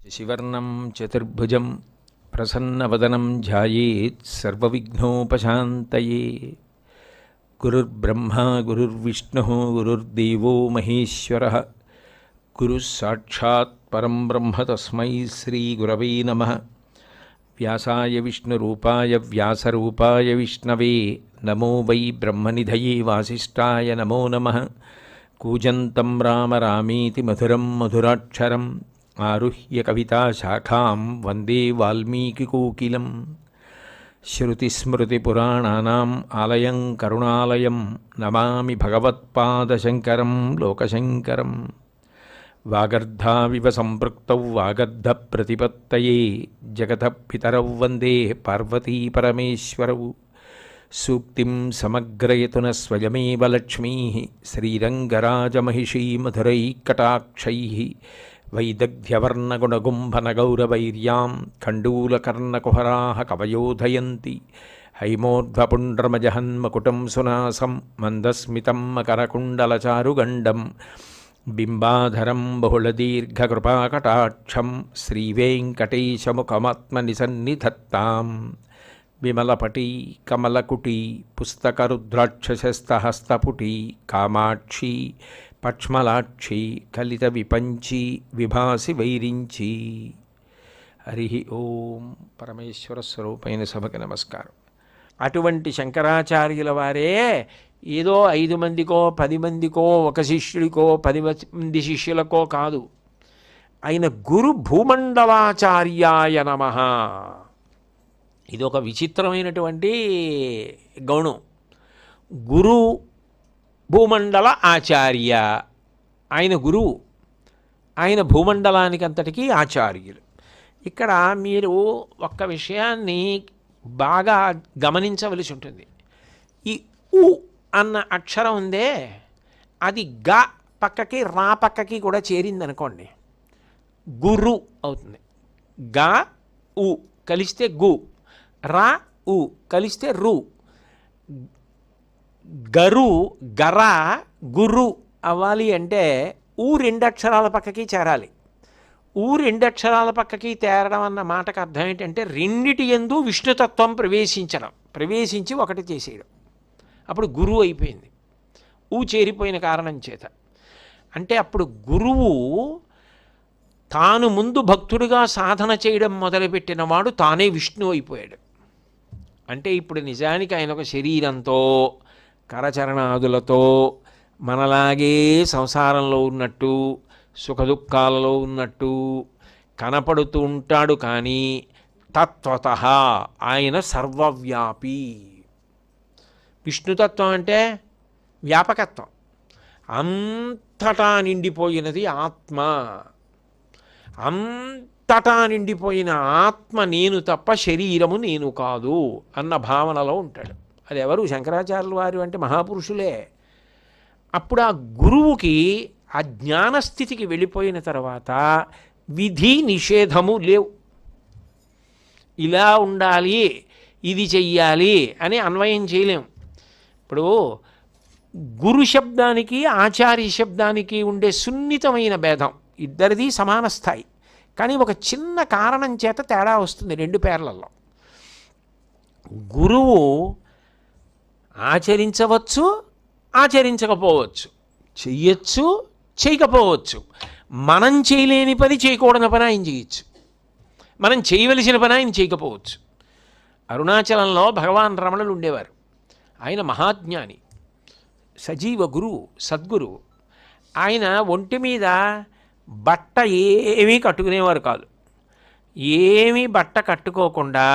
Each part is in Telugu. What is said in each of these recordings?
శశివర్ణం చతుర్భుజం ప్రసన్నవదనం ధ్యాయేత్ సర్వవిఘ్నోపశాంతయే. గురుర్బ్రహ్మా గురుర్విష్ణుః గురుర్దేవో మహేశ్వరః. గురుః సాక్షాత్ పరం బ్రహ్మ తస్మై శ్రీగురవే నమః. వ్యాసాయ విష్ణురూపాయ వ్యాసరూపాయ విష్ణవే నమో వై బ్రహ్మనిధయే వాసిష్ఠాయ నమో నమః. కూజంతం రామ రామేతి మధురం మధురాక్షరం ఆరుహ్య కవితాశాఖాం వందే వాల్మీకికోకిలం. శ్రుతిస్మృతిపురాణానాం ఆలయం కరుణాలయం నమామి భగవత్పాదశంకరం లోకశంకరం. వాగర్ధావివ సంపృక్తౌ వాగర్ధప్రతిపత్తయే జగతః పితరౌ వందే పార్వతీ పరమేశ్వరౌ. సూక్తిం సమగ్రయతున స్వయమేవ లక్ష్మీః శ్రీరంగరాజమహిషీ మధురైకటాక్షైః. వైదగ్ధ్యవర్ణగుణగుంభనగౌరవైర్యాం ఖండూలకర్ణకుహరాः కవయోధయంతి. హైమోర్ధ్వపుండ్రమజహన్మకుటం సునాసం మందస్మితం మకరకుండలచారుగండం. బింబాధరం బహుళదీర్ఘకృపాకటాక్షం శ్రీవేంకటేశముఖమాత్మనిసన్నిధత్తాం. విమలపటీ కమలకుటీ పుస్తకరుద్రాక్షసస్తహస్తపుటీ కామాక్షీ పక్ష్మలాక్షి కలిత విపంచి విభాసి వైరించి. హరి ఓం. పరమేశ్వర స్వరూపైన సభకి నమస్కారం. అటువంటి శంకరాచార్యుల వారే ఏదో 5 మందికో 10 మందికో ఒక శిష్యుడికో 10 మంది శిష్యులకో కాదు, ఆయన గురు భూమండలాచార్యాయ నమః. ఇది ఒక విచిత్రమైనటువంటి గౌణం. గురు భూమండల ఆచార్య, ఆయన గురువు, ఆయన భూమండలానికి అంతటికీ ఆచార్యులు. ఇక్కడ మీరు ఒక్క విషయాన్ని బాగా గమనించవలసి ఉంటుంది. ఈ ఉ అన్న అక్షరం ఉందే, అది గ పక్కకి రా పక్కకి కూడా చేరిందనుకోండి, గురు అవుతుంది. గ ఉ కలిస్తే గు, రా ఉ కలిస్తే రు. గరు గర గురు అవ్వాలి అంటే ఊ 2 అక్షరాల పక్కకి చేరాలి. ఊ 2 అక్షరాల పక్కకి తేరడం అన్న మాటకు అర్థం ఏంటంటే రెండిటి యందు విష్ణుతత్వం ప్రవేశించి ఒకటి చేసేయడం. అప్పుడు గురువు అయిపోయింది, ఊ చేరిపోయిన కారణం చేత. అంటే అప్పుడు గురువు తాను ముందు భక్తుడిగా సాధన చేయడం మొదలుపెట్టిన వాడు తానే విష్ణువు అయిపోయాడు. అంటే ఇప్పుడు నిజానికి ఆయన ఒక శరీరంతో కరచరణాదులతో మనలాగే సంసారంలో ఉన్నట్టు సుఖదుఖాలలో ఉన్నట్టు కనపడుతూ ఉంటాడు. కానీ తత్వతః ఆయన సర్వవ్యాపి. విష్ణుతత్వం అంటే వ్యాపకత్వం, అంతటా నిండిపోయినది ఆత్మ. అంతటా నిండిపోయిన ఆత్మ నేను తప్ప శరీరము నేను కాదు అన్న భావనలో ఉంటాడు. అది ఎవరు? శంకరాచార్యుల వారు అంటే మహాపురుషులే. అప్పుడు ఆ గురువుకి ఆ జ్ఞానస్థితికి వెళ్ళిపోయిన తర్వాత విధి నిషేధము లేవు. ఇలా ఉండాలి, ఇది చెయ్యాలి అని అన్వయం చేయలేము. ఇప్పుడు గురు శబ్దానికి ఆచార్య శబ్దానికి ఉండే సున్నితమైన భేదం ఇద్దరిది సమాన స్థాయి, కానీ ఒక చిన్న కారణం చేత తేడా వస్తుంది 2 పేర్లలో. గురువు ఆచరించవచ్చు, ఆచరించకపోవచ్చు, చెయ్యొచ్చు, చేయకపోవచ్చు. మనం చేయలేని పని, చేయకూడని పని ఆయన చేయొచ్చు. మనం చేయవలసిన పని ఆయన చేయకపోవచ్చు. అరుణాచలంలో భగవాన్ రమణులు ఉండేవారు. ఆయన మహాజ్ఞాని, సజీవ గురువు, సద్గురువు. ఆయన ఒంటి మీద బట్ట ఏమీ కట్టుకునేవారు కాదు. ఏమీ బట్ట కట్టుకోకుండా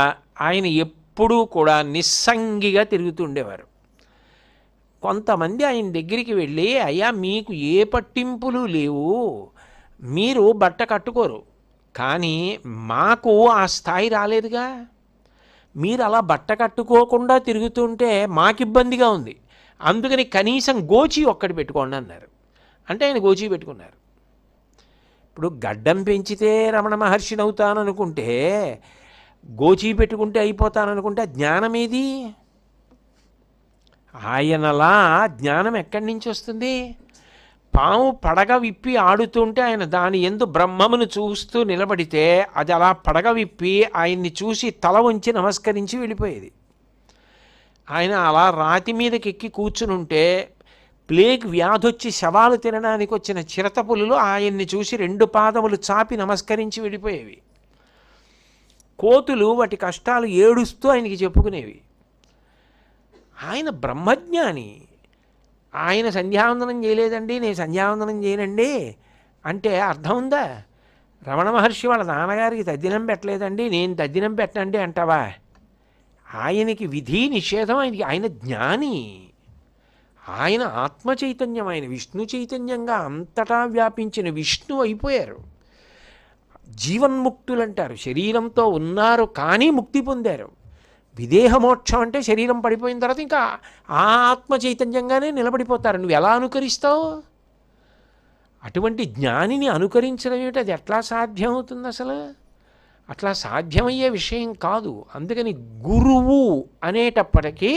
ఆయన ఎప్పుడూ కూడా నిస్సంగిగా తిరుగుతుండేవారు. కొంతమంది ఆయన దగ్గరికి వెళ్ళి, అయ్యా మీకు ఏ పట్టింపులు లేవు, మీరు బట్ట కట్టుకోరు, కానీ మాకు ఆ స్థాయి రాలేదుగా, మీరు అలా బట్ట కట్టుకోకుండా తిరుగుతుంటే మాకు ఇబ్బందిగా ఉంది, అందుకని కనీసం గోచి ఒక్కటి పెట్టుకోండి అన్నారు. అంటే ఆయన గోచి పెట్టుకున్నారు. ఇప్పుడు గడ్డం పెంచితే రమణ మహర్షిని అవుతాననుకుంటే, గోచి పెట్టుకుంటే అయిపోతాననుకుంటే జ్ఞానమేది? ఆయనలా జ్ఞానం ఎక్కడి నుంచి వస్తుంది? పాము పడగ విప్పి ఆడుతుంటే ఆయన దాని యందు బ్రహ్మమును చూస్తూ నిలబడితే అది అలా పడగ విప్పి ఆయన్ని చూసి తల వంచి నమస్కరించి వెళ్ళిపోయేది. ఆయన అలా రాతి మీదకి ఎక్కి కూర్చుని ఉంటే ప్లేగ్ వ్యాధొచ్చి శవాలు తినడానికి వచ్చిన చిరతపులులు ఆయన్ని చూసి 2 పాదములు చాపి నమస్కరించి వెళ్ళిపోయేవి. కోతులు వాటి కష్టాలు ఏడుస్తూ ఆయనకి చెప్పుకునేవి. ఆయన బ్రహ్మజ్ఞాని. ఆయన సంధ్యావందనం చేయలేదండి, నేను సంధ్యావందనం చేయనండి అంటే అర్థం ఉందా? రమణ మహర్షి వాళ్ళ నాన్నగారికి తద్దినం పెట్టలేదండి, నేను తద్దినం పెట్టండి అంటావా? ఆయనకి విధి నిషేధం, ఆయన జ్ఞాని, ఆయన ఆత్మ చైతన్యం, ఆయన విష్ణు చైతన్యంగా అంతటా వ్యాపించిన విష్ణు అయిపోయారు. జీవన్ముక్తులు అంటారు, శరీరంతో ఉన్నారు కానీ ముక్తి పొందారు. విదేహమోక్షం అంటే శరీరం పడిపోయిన తర్వాత ఇంకా ఆ ఆత్మ చైతన్యంగానే నిలబడిపోతారు. నువ్వు ఎలా అనుకరిస్తావు? అటువంటి జ్ఞానిని అనుకరించడం ఏమిటి? అది ఎట్లా సాధ్యమవుతుంది? అసలు అట్లా సాధ్యమయ్యే విషయం కాదు. అందుకని గురువు అనేటప్పటికీ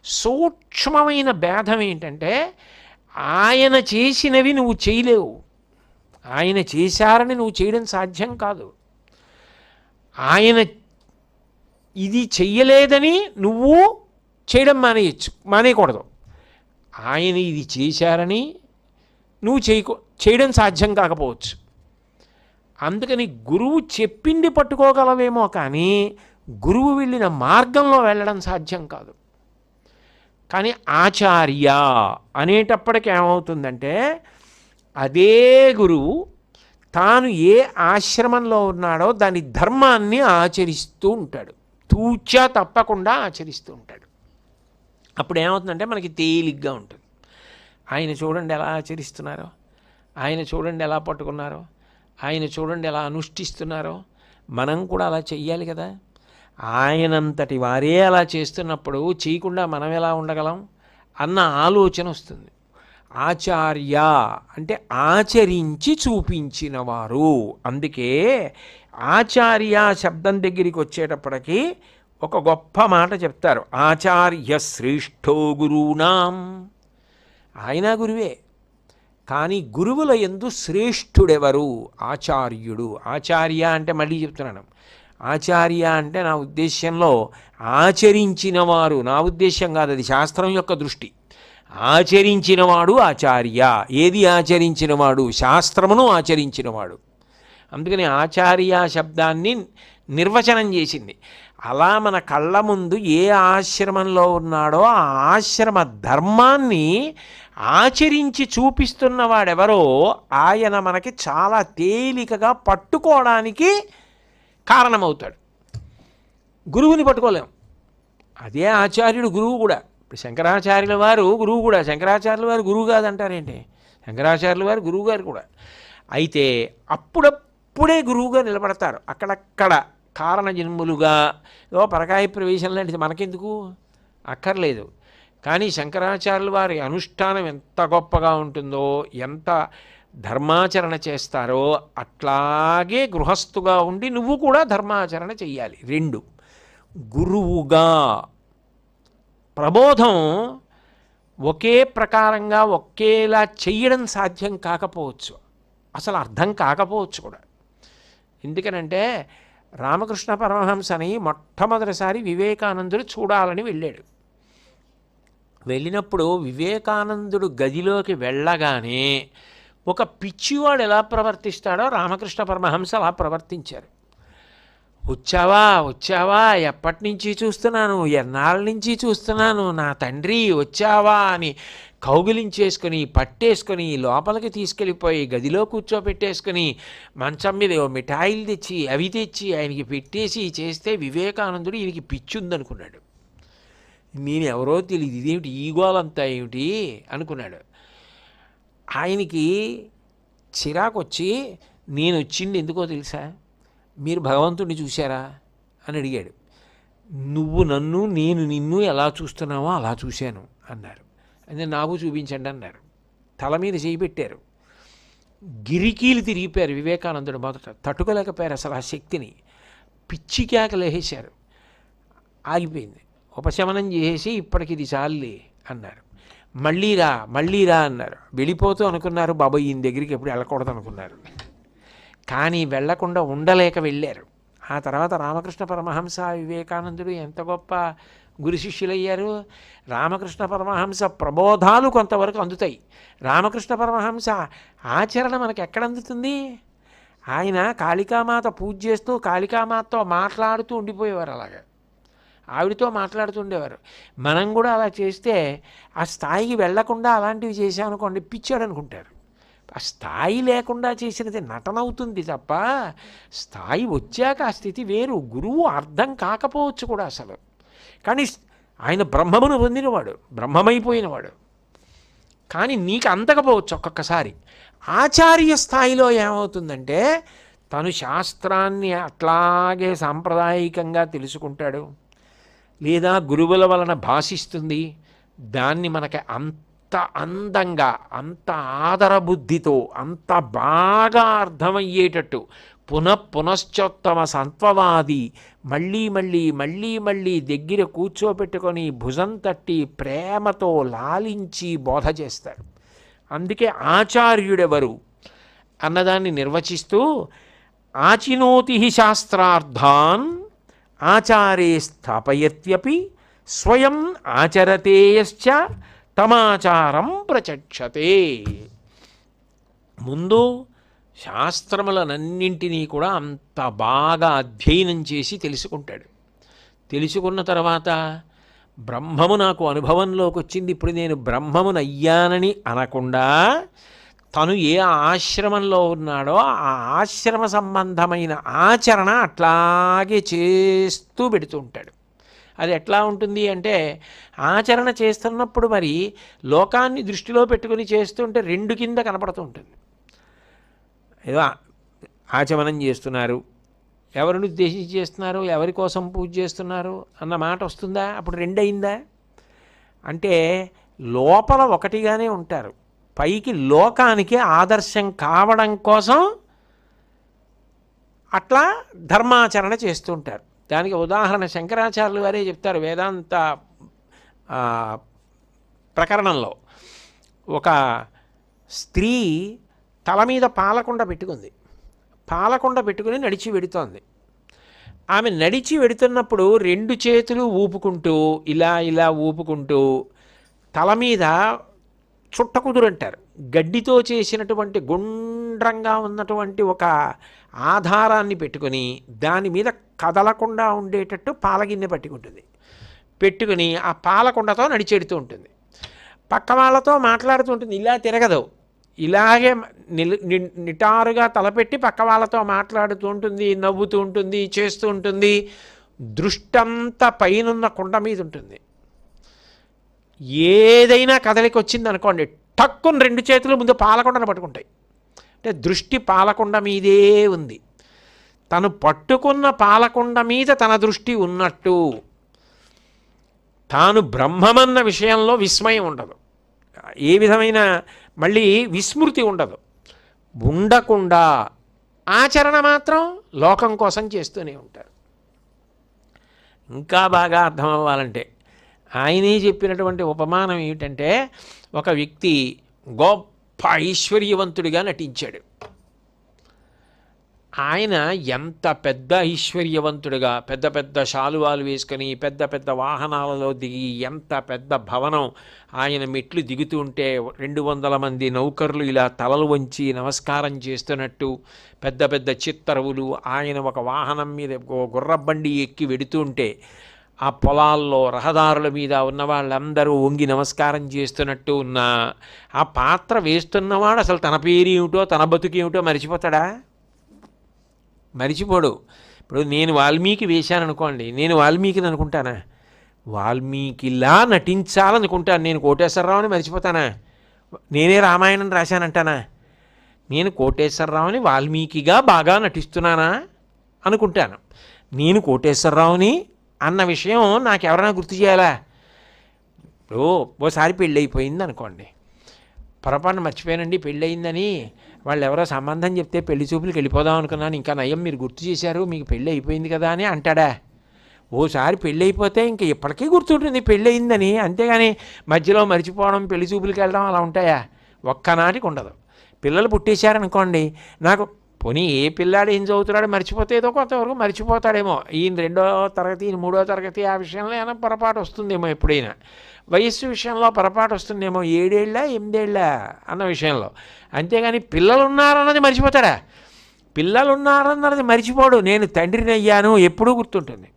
సూక్ష్మమైన భేదం ఏంటంటే ఆయన చేసినవి నువ్వు చేయలేవు, ఆయన చేశారని నువ్వు చేయడం సాధ్యం కాదు. ఆయన ఇది చెయ్యలేదని నువ్వు చేయడం మానేయకూడదు. ఆయన ఇది చేశారని నువ్వు చేయడం సాధ్యం కాకపోవచ్చు. అందుకని గురువు చెప్పింది పట్టుకోగలవేమో కానీ గురువు వెళ్ళిన మార్గంలో వెళ్ళడం సాధ్యం కాదు. కానీ ఆచార్య అనేటప్పటికి ఏమవుతుందంటే అదే గురువు తాను ఏ ఆశ్రమంలో ఉన్నాడో దాని ధర్మాన్ని ఆచరిస్తూ ఉంటాడు, తూచా తప్పకుండా ఆచరిస్తూ ఉంటాడు. అప్పుడు ఏమవుతుందంటే మనకి తేలిగ్గా ఉంటుంది. ఆయన చూడండి ఎలా ఆచరిస్తున్నారో, ఆయన చూడండి ఎలా పట్టుకున్నారో, ఆయన చూడండి ఎలా అనుష్ఠిస్తున్నారో, మనం కూడా అలా చెయ్యాలి కదా. ఆయనంతటి వారే అలా చేస్తున్నప్పుడు చేయకుండా మనం ఎలా ఉండగలం అన్న ఆలోచన వస్తుంది. ఆచార్య అంటే ఆచరించి చూపించిన వారు. అందుకే ఆచార్య శబ్దం దగ్గరికి వచ్చేటప్పటికి ఒక గొప్ప మాట చెప్తారు, ఆచార్య శ్రేష్ఠో గురూణాం. ఆయన గురువే, కానీ గురువుల యందు శ్రేష్ఠుడెవరు? ఆచార్యుడు. ఆచార్య అంటే మళ్ళీ చెప్తున్నాను, ఆచార్య అంటే నా ఉద్దేశ్యంలో ఆచరించినవారు, నా ఉద్దేశ్యం కాదు, అది శాస్త్రం యొక్క దృష్టి. ఆచరించినవాడు ఆచార్య. ఏది ఆచరించినవాడు? శాస్త్రమును ఆచరించినవాడు. అందుకని ఆచార్య శబ్దాన్ని నిర్వచనం చేసింది. అలా మన కళ్ళ ముందు ఏ ఆశ్రమంలో ఉన్నాడో ఆ ఆశ్రమ ధర్మాన్ని ఆచరించి చూపిస్తున్నవాడెవరో ఆయన మనకి చాలా తేలికగా పట్టుకోవడానికి కారణమవుతాడు. గురువుని పట్టుకోలేం. అదే ఆచార్యుడు గురువు కూడా. ఇప్పుడు శంకరాచార్యుల వారు గురువు కూడా. శంకరాచార్యుల వారు గురువు కాదంటారేంటి? శంకరాచార్యుల వారు గురువు గారు కూడా. అయితే అప్పుడప్పుడే గురువుగా నిలబడతారు. అక్కడక్కడ కారణ జన్ములుగా పరకాయ ప్రవేశం లాంటిది మనకెందుకు అక్కర్లేదు. కానీ శంకరాచార్యుల వారి అనుష్ఠానం ఎంత గొప్పగా ఉంటుందో, ఎంత ధర్మాచరణ చేస్తారో అట్లాగే గృహస్థుగా ఉండి నువ్వు కూడా ధర్మాచరణ చెయ్యాలి. 2 గురువుగా ప్రబోధం ఒకే ప్రకారంగా ఒకేలా చెయ్యడం సాధ్యం కాకపోవచ్చు, అసలు అర్థం కాకపోవచ్చు కూడా. ఎందుకనంటే రామకృష్ణ పరమహంసని మొట్టమొదటిసారి వివేకానందుడు చూడాలని వెళ్ళాడు. వెళ్ళినప్పుడు వివేకానందుడు గదిలోకి వెళ్ళగానే ఒక పిచ్చివాడు ఎలా ప్రవర్తిస్తాడో రామకృష్ణ పరమహంస అలా ప్రవర్తించారు. వచ్చావా వచ్చావా, ఎప్పటి నుంచి చూస్తున్నాను, ఎన్నాళ్ళ నుంచి చూస్తున్నాను, నా తండ్రి వచ్చావా అని కౌగిలించేసుకొని పట్టేసుకొని లోపలికి తీసుకెళ్ళిపోయి గదిలో కూర్చోబెట్టేసుకొని మంచం మీద మిఠాయిలు తెచ్చి అవి తెచ్చి ఆయనకి పెట్టేసి చేస్తే వివేకానందుడు ఈయనకి పిచ్చి ఉందనుకున్నాడు. నేను ఎవరో తెలియదు, ఇదేమిటి ఈ గోలంతా ఏమిటి అనుకున్నాడు. ఆయనకి చిరాకు వచ్చి నేను వచ్చింది ఎందుకో తెలుసా, మీరు భగవంతుడిని చూశారా అని అడిగాడు. నువ్వు నన్ను నేను నిన్ను ఎలా చూస్తున్నావో అలా చూశాను అన్నారు. అంటే నాకు చూపించండి అన్నారు. తల మీద చేయి పెట్టారు. గిరికీలు తిరిగిపోయారు వివేకానందుడు. మొదట తట్టుకోలేకపోయారు అసలు ఆ శక్తిని. పిచ్చి కేకలు వేసేశారు. ఆగిపోయింది. ఉపశమనం చేసి ఇప్పటికి ఇది చాలులే అన్నారు. మళ్ళీ రా అన్నారు. వెళ్ళిపోతూ అనుకున్నారు బాబాయ్ ఈయన దగ్గరికి ఎప్పుడు వెళ్ళకూడదు అనుకున్నారు. కానీ వెళ్లకుండా ఉండలేక వెళ్ళారు. ఆ తర్వాత రామకృష్ణ పరమహంస వివేకానందుడు ఎంత గొప్ప గురు శిష్యులయ్యారు. రామకృష్ణ పరమహంస ప్రబోధాలు కొంతవరకు అందుతాయి. రామకృష్ణ పరమహంస ఆచరణ మనకు ఎక్కడ అందుతుంది? ఆయన కాళికామాత పూజ చేస్తూ కాళికామాతతో మాట్లాడుతూ ఉండిపోయేవారు. అలాగా ఆవిడతో మాట్లాడుతుండేవారు. మనం కూడా అలా చేస్తే ఆ స్థాయికి వెళ్లకుండా అలాంటివి చేశామనుకోండి పిచ్చాడు అనుకుంటారు. ఆ స్థాయి లేకుండా చేసినది నటన అవుతుంది తప్ప స్థాయి వచ్చాక ఆ స్థితి వేరు. గురువు అర్థం కాకపోవచ్చు కూడా అసలు. కానీ ఆయన బ్రహ్మమును పొందినవాడు, బ్రహ్మమైపోయినవాడు. కానీ నీకు అందకపోవచ్చు ఒక్కొక్కసారి. ఆచార్య స్థాయిలో ఏమవుతుందంటే తను శాస్త్రాన్ని అట్లాగే సాంప్రదాయికంగా తెలుసుకుంటాడు, లేదా గురువుల వలన భాషిస్తుంది. దాన్ని మనకి అంత అందంగా, అంత ఆదరబుద్ధితో, అంత బాగా అర్థమయ్యేటట్టు పునశ్చోత్తమ సంత్వవాది మళ్ళీ దగ్గర కూర్చోపెట్టుకొని భుజం తట్టి ప్రేమతో లాలించి బోధ చేస్తాడు. అందుకే ఆచార్యుడెవరు అన్నదాన్ని నిర్వచిస్తూ ఆచినోతి శాస్త్రార్థాన్ ఆచారే స్థాపయత్యపి స్వయం ఆచరతేయశ్చ తమాచారం ప్రచక్షతే. ముందు శాస్త్రములనన్నింటినీ కూడా అంత బాగా అధ్యయనం చేసి తెలుసుకుంటాడు. తెలుసుకున్న తర్వాత బ్రహ్మము నాకు అనుభవంలోకి వచ్చింది, ఇప్పుడు నేను బ్రహ్మమునయ్యానని అనకుండా తను ఏ ఆశ్రమంలో ఉన్నాడో ఆ ఆశ్రమ సంబంధమైన ఆచరణ అట్లాగే చేస్తూ పెడుతూ ఉంటాడు. అది ఎట్లా ఉంటుంది అంటే ఆచరణ చేస్తున్నప్పుడు మరి లోకాన్ని దృష్టిలో పెట్టుకుని చేస్తుంటే రెండు కింద కనపడుతూ ఉంటుంది. ఏదో ఆచమనం చేస్తున్నారు, ఎవరిని ఉద్దేశించి చేస్తున్నారు, ఎవరి కోసం పూజ చేస్తున్నారు అన్న మాట వస్తుందా? అప్పుడు రెండయిందా? అంటే లోపల ఒకటిగానే ఉంటారు, పైకి లోకానికి ఆదర్శం కావడం కోసం అట్లా ధర్మాచరణ చేస్తూ ఉంటారు. దానికి ఉదాహరణ శంకరాచార్యులు వారే చెప్తారు. వేదాంత ప్రకరణంలో ఒక స్త్రీ తల మీద పాలకుండ పెట్టుకుంది. పాలకుండ పెట్టుకుని నడిచి వెడుతోంది. ఆమె నడిచి వెడుతున్నప్పుడు రెండు చేతులు ఊపుకుంటూ ఇలా ఊపుకుంటూ తల మీద చుట్టకుదురు అంటారు, గడ్డితో చేసినటువంటి గుండ్రంగా ఉన్నటువంటి ఒక ఆధారాన్ని పెట్టుకుని దాని మీద కదలకుండా ఉండేటట్టు పాలగిన్నె పట్టుకుంటుంది. పెట్టుకుని ఆ పాలకుండతో నడిచెడుతూ ఉంటుంది. పక్క వాళ్ళతో మాట్లాడుతూ ఉంటుంది. ఇలా తిరగదు, ఇలాగే నిటారుగా తలపెట్టి పక్క వాళ్ళతో మాట్లాడుతూ ఉంటుంది, నవ్వుతూ ఉంటుంది, చేస్తూ ఉంటుంది. దృష్టంతా పైనున్న కుండ మీద ఉంటుంది. ఏదైనా కదలికి వచ్చింది అనుకోండి, టక్కుని రెండు చేతులు ముందు పాలకుండను పట్టుకుంటాయి. అంటే దృష్టి పాలకుండ మీదే ఉంది. తను పట్టుకున్న పాలకుండ మీద తన దృష్టి ఉన్నట్టు తాను బ్రహ్మమన్న విషయంలో విస్మయం ఉండదు, ఏ విధమైన మళ్ళీ విస్మృతి ఉండదు. ఉండకుండా ఆచరణ మాత్రం లోకం కోసం చేస్తూనే ఉంటారు. ఇంకా బాగా అర్థం అవ్వాలంటే ఆయనే చెప్పినటువంటి ఉపమానం ఏమిటంటే, ఒక వ్యక్తి గొప్ప ఐశ్వర్యవంతుడిగా నటించాడు. ఆయన ఎంత పెద్ద ఐశ్వర్యవంతుడిగా పెద్ద పెద్ద శాలువాలు వేసుకొని పెద్ద పెద్ద వాహనాలలో దిగి ఎంత పెద్ద భవనం ఆయన మెట్లు దిగుతూ ఉంటే 200 మంది నౌకర్లు ఇలా తలలు వంచి నమస్కారం చేస్తున్నట్టు పెద్ద పెద్ద చిత్తరువులు, ఆయన ఒక వాహనం మీద గుర్రబండి ఎక్కి వెడుతూ ఉంటే ఆ పొలాల్లో రహదారుల మీద ఉన్న వాళ్ళందరూ వంగి నమస్కారం చేస్తున్నట్టు ఉన్న ఆ పాత్ర వేస్తున్నవాడు అసలు తన పేరు ఏమిటో తన బతుకేమిటో మరిచిపోతాడా? మరిచిపోడు. ఇప్పుడు నేను వాల్మీకి వేశాననుకోండి, నేను వాల్మీకిని అనుకుంటానా? వాల్మీకిలా నటించాలనుకుంటాను. నేను కోటేశ్వరరావుని మరిచిపోతానా? నేనే రామాయణం రాశానంటానా? నేను కోటేశ్వరరావుని వాల్మీకిగా బాగా నటిస్తున్నానా అనుకుంటాను. నేను కోటేశ్వరరావుని అన్న విషయం నాకు ఎవరైనా గుర్తు చేయాలా? ఇప్పుడు ఓసారి పెళ్ళి అయిపోయింది అనుకోండి, పొరపాటున మర్చిపోయానండి పెళ్ళి అయిందని, వాళ్ళు ఎవరో సంబంధం చెప్తే పెళ్లి చూపులకు వెళ్ళిపోదాం అనుకున్నాను, ఇంకా నయం మీరు గుర్తు చేశారు, మీకు పెళ్ళి అయిపోయింది కదా అని అంటాడా? ఓసారి పెళ్ళి అయిపోతే ఇంక ఎప్పటికీ గుర్తుంటుంది పెళ్ళి అయిందని, అంతేగాని మధ్యలో మర్చిపోవడం, పెళ్లి చూపులకి వెళ్ళడం అలా ఉంటాయా? ఒక్కనాటికి ఉండదు. పిల్లలు పుట్టేశారనుకోండి, నాకు పోనీ ఏ పిల్లాడు ఏం చదువుతున్నాడో మర్చిపోతే ఏదో కొంతవరకు మర్చిపోతాడేమో, ఈయన 2వ తరగతి ఈయన 3వ తరగతి, ఆ విషయంలో ఏమైనా పొరపాటు వస్తుందేమో, ఎప్పుడైనా వయస్సు విషయంలో పొరపాటు వస్తుందేమో, 7 ఏళ్ళ 8 ఏళ్ళ అన్న విషయంలో. అంతేగాని పిల్లలు ఉన్నారన్నది మర్చిపోతాడా? పిల్లలు ఉన్నారన్నది మర్చిపోడు. నేను తండ్రిని అయ్యాను ఎప్పుడూ గుర్తుంటుంది.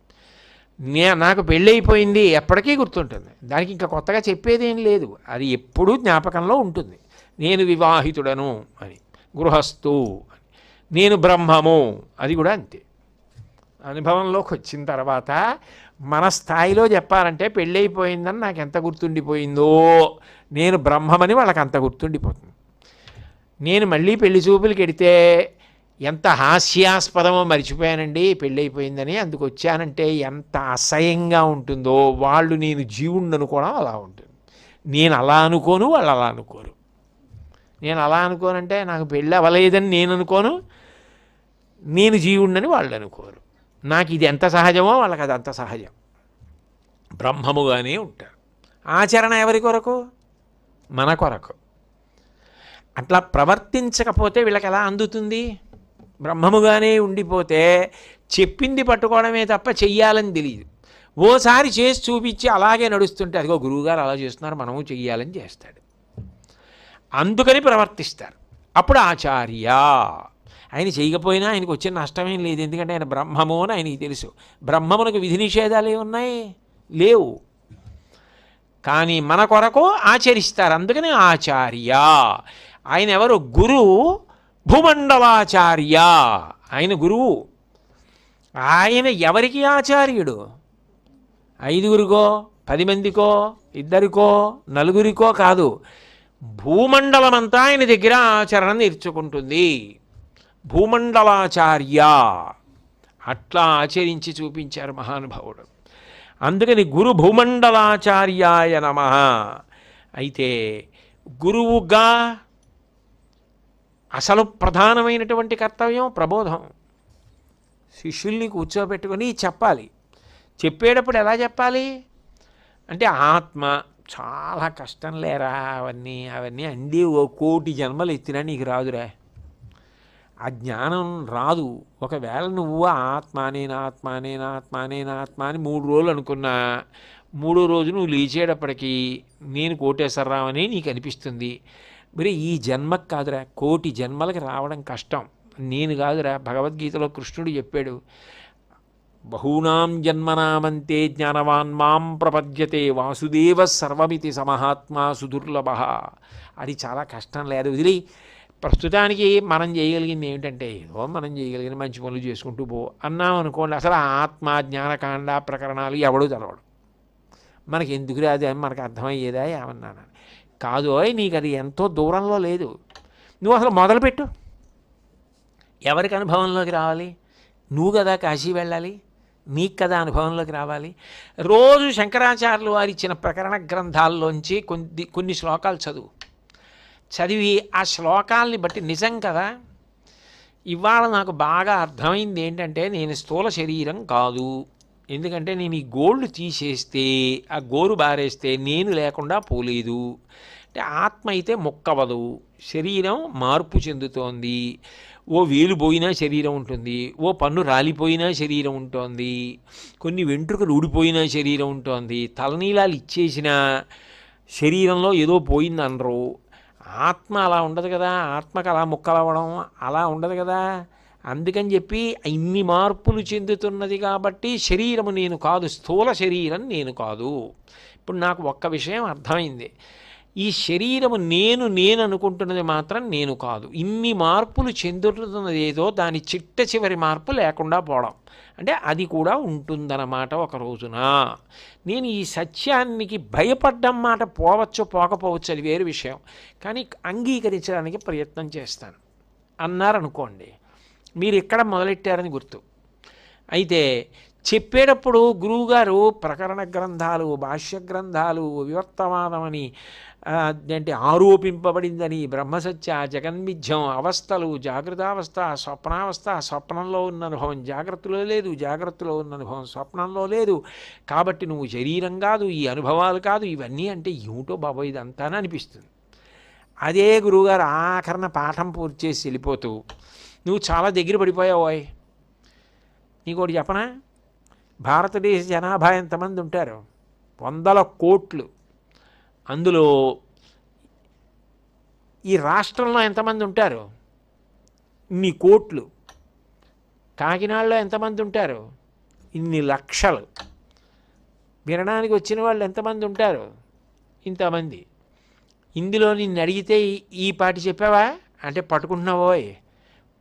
నాకు పెళ్ళి అయిపోయింది ఎప్పటికీ గుర్తుంటుంది. దానికి ఇంకా కొత్తగా చెప్పేది ఏం లేదు, అది ఎప్పుడూ జ్ఞాపకంలో ఉంటుంది. నేను వివాహితుడను అని, గృహస్థు అని, నేను బ్రహ్మము, అది కూడా అంతే. అనుభవంలోకి వచ్చిన తర్వాత మన స్థాయిలో చెప్పాలంటే పెళ్ళి అయిపోయిందని నాకు ఎంత గుర్తుండిపోయిందో, నేను బ్రహ్మమని వాళ్ళకి అంత గుర్తుండిపోతుంది. నేను మళ్ళీ పెళ్లి చూపులకి వెడితే ఎంత హాస్యాస్పదమో మర్చిపోయానండి పెళ్ళి అయిపోయిందని, అందుకు వచ్చానంటే ఎంత అసహ్యంగా ఉంటుందో, వాళ్ళు నేను జీవుణ్ణి అనుకోవడం అలా ఉంటుంది. నేను అలా అనుకోను, వాళ్ళు అలా అనుకోరు. నేను అలా అనుకోనంటే నాకు పెళ్ళి అవ్వలేదని నేను అనుకోను, నేను జీవుణ్ణని వాళ్ళు అనుకోరు. నాకు ఇది ఎంత సహజమో వాళ్ళకి అది అంత సహజం. బ్రహ్మముగానే ఉంటారు. ఆచరణ ఎవరి కొరకు? మన కొరకు. అట్లా ప్రవర్తించకపోతే వీళ్ళకి ఎలా అందుతుంది? బ్రహ్మముగానే ఉండిపోతే చెప్పింది పట్టుకోవడమే తప్ప చెయ్యాలని తెలియదు. ఓసారి చేసి చూపించి అలాగే నడుస్తుంటే, అదిగో గురువుగారు అలా చేస్తున్నారు మనము చెయ్యాలని చేస్తాడు. అందుకని ప్రవర్తిస్తారు. అప్పుడు ఆచార్య. ఆయన చేయకపోయినా ఆయనకు వచ్చిన నష్టమేం లేదు, ఎందుకంటే ఆయన బ్రహ్మము అని ఆయనకి తెలుసు. బ్రహ్మమునకు విధి నిషేధాలు ఏమున్నాయి? లేవు. కానీ మన కొరకు ఆచరిస్తారు, అందుకని ఆచార్య. ఆయన ఎవరు? గురువు, భూమండలాచార్య. ఆయన గురువు. ఆయన ఎవరికి ఆచార్యుడు? 5గురికో 10 మందికో 2కో 4కో కాదు, భూమండలమంతా ఆయన దగ్గర ఆచరణ నేర్చుకుంటుంది. భూమండలాచార్య. అట్లా ఆచరించి చూపించారు మహానుభావుడు. అందుకని గురు భూమండలాచార్యాయ నమః. అయితే గురువుగా అసలు ప్రధానమైనటువంటి కర్తవ్యం ప్రబోధం. శిష్యుల్ని కూర్చోబెట్టుకొని చెప్పాలి. చెప్పేటప్పుడు ఎలా చెప్పాలి అంటే, ఆత్మ చాలా కష్టం లేరా, అవన్నీ అండి ఓ 1,000,000 జన్మలు ఎత్తినా నీకు రాదురా. ఆ జ్ఞానం రాదు. ఒకవేళ నువ్వు ఆత్మ నేను ఆత్మ నేను ఆత్మ నేను ఆత్మ అని 3 రోజులు అనుకున్నా, 3వ రోజు నువ్వు లేచేటప్పటికీ నేను కోటేశ్వరరావు అని నీకు అనిపిస్తుంది. మరి ఈ జన్మకు కాదురా, 1,000,000 జన్మలకి రావడం కష్టం. నేను కాదురా, భగవద్గీతలో కృష్ణుడు చెప్పాడు, బహూనాం జన్మనామంతే జ్ఞానవాన్ మాం ప్రపద్యతే వాసుదేవ సర్వమితి సమహాత్మా సుదుర్లభ. అది చాలా కష్టం లేదు, వదిలి. ప్రస్తుతానికి మనం చేయగలిగింది ఏమిటంటే, ఏదో మనం చేయగలిగిన మంచి పనులు చేసుకుంటూ పో అన్నాం అనుకోండి. అసలు ఆత్మ జ్ఞానకాండ ప్రకరణాలు ఎవడూ చదవడు. మనకి ఎందుకు రాదు అని మనకు అర్థమయ్యేదా ఏమన్నాను? కాదు, నీకు అది ఎంతో దూరంలో లేదు. నువ్వు అసలు మొదలుపెట్టు. ఎవరికి అనుభవంలోకి రావాలి? నువ్వు కదా కాశీ వెళ్ళాలి, నీకు కదా అనుభవంలోకి రావాలి. రోజు శంకరాచార్యులు వారు ఇచ్చిన ప్రకరణ గ్రంథాల్లోంచి కొన్ని శ్లోకాలు చదివి ఆ శ్లోకాల్ని బట్టి నిజం కదా, ఇవాళ నాకు బాగా అర్థమైంది ఏంటంటే, నేను స్థూల శరీరం కాదు. ఎందుకంటే నేను ఈ గోళ్ళు తీసేస్తే, ఆ గోరు బారేస్తే నేను లేకుండా పోలేదు. అంటే ఆత్మ అయితే మొక్కవదు, శరీరం మార్పు చెందుతోంది. ఓ వేలు పోయినా శరీరం ఉంటుంది, ఓ పన్ను రాలిపోయినా శరీరం ఉంటుంది, కొన్ని వెంట్రుకలు ఊడిపోయినా శరీరం ఉంటుంది, తలనీలాలు ఇచ్చేసిన శరీరంలో ఏదో పోయిందనరు. ఆత్మ అలా ఉండదు కదా, ఆత్మకు అలా ముక్కలవ్వడం అలా ఉండదు కదా. అందుకని చెప్పి ఇన్ని మార్పులు చెందుతున్నది కాబట్టి శరీరము నేను కాదు, స్థూల శరీరం నేను కాదు. ఇప్పుడు నాకు ఒక్క విషయం అర్థమైంది, ఈ శరీరము నేను అనుకుంటున్నది మాత్రం నేను కాదు. ఇన్ని మార్పులు చెందుతున్నది ఏదో దాని చిట్ట చివరి మార్పు లేకుండా పోవడం, అంటే అది కూడా ఉంటుందన్నమాట ఒక రోజున. నేను ఈ సత్యానికి భయపడ్డం మాట పోవచ్చు పోకపోవచ్చు, అది వేరు విషయం, కానీ అంగీకరించడానికి ప్రయత్నం చేస్తాను అన్నారనుకోండి. మీరు ఇక్కడ మొదలెట్టారని గుర్తు. అయితే చెప్పేటప్పుడు గురువుగారు ప్రకరణ గ్రంథాలు, భాష్య గ్రంథాలు, వివర్తమానమని, అంటే ఆరోపింపబడిందని, బ్రహ్మసత్య, జగన్మిథ్యం, అవస్థలు, జాగృతావస్థ, స్వప్నావస్థ, స్వప్నంలో ఉన్న అనుభవం జాగ్రత్తలో లేదు, జాగ్రత్తలో ఉన్న అనుభవం స్వప్నంలో లేదు, కాబట్టి నువ్వు శరీరం కాదు, ఈ అనుభవాలు కాదు, ఇవన్నీ అంటే ఏమిటో బాబోయ్ ఇదంతా అనిపిస్తుంది. అదే గురువుగారు ఆఖరణ పాఠం పూర్తి చేసి వెళ్ళిపోతూ, నువ్వు చాలా దగ్గర పడిపోయావోయ్, నీకోటి చెప్పనా, భారతదేశ జనాభా ఎంతమంది ఉంటారు? 100 కోట్లు. అందులో ఈ రాష్ట్రంలో ఎంతమంది ఉంటారు? ఇన్ని కోట్లు. కాకినాడలో ఎంతమంది ఉంటారు? ఇన్ని లక్షలు. వినడానికి వచ్చిన వాళ్ళు ఎంతమంది ఉంటారు? ఇంతమంది. ఇందులో నిన్ను అడిగితే ఈ పాటి చెప్పావా అంటే పట్టుకుంటున్నావోయ్,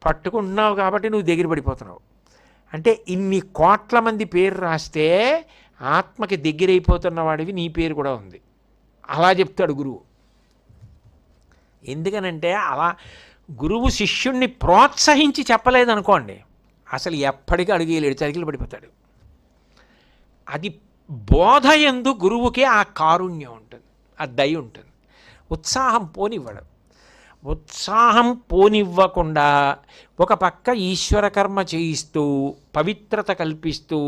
పట్టుకుంటున్నావు కాబట్టి నువ్వు దగ్గర పడిపోతున్నావు. అంటే ఇన్ని కోట్ల మంది పేరు రాస్తే ఆత్మకి దగ్గరైపోతున్న వాడివి నీ పేరు కూడా ఉంది. అలా చెప్తాడు గురువు. ఎందుకనంటే అలా గురువు శిష్యుణ్ణి ప్రోత్సహించి చెప్పలేదనుకోండి, అసలు ఎప్పటికీ అడుగేయలేడు, చరికిలు పడిపోతాడు. అది బోధ యందు గురువుకే ఆ కారుణ్యం ఉంటుంది, ఆ దయ ఉంటుంది. ఉత్సాహం పోనివ్వడు. ఉత్సాహం పోనివ్వకుండా ఒక పక్క ఈశ్వర కర్మ చేయిస్తూ, పవిత్రత కల్పిస్తూ,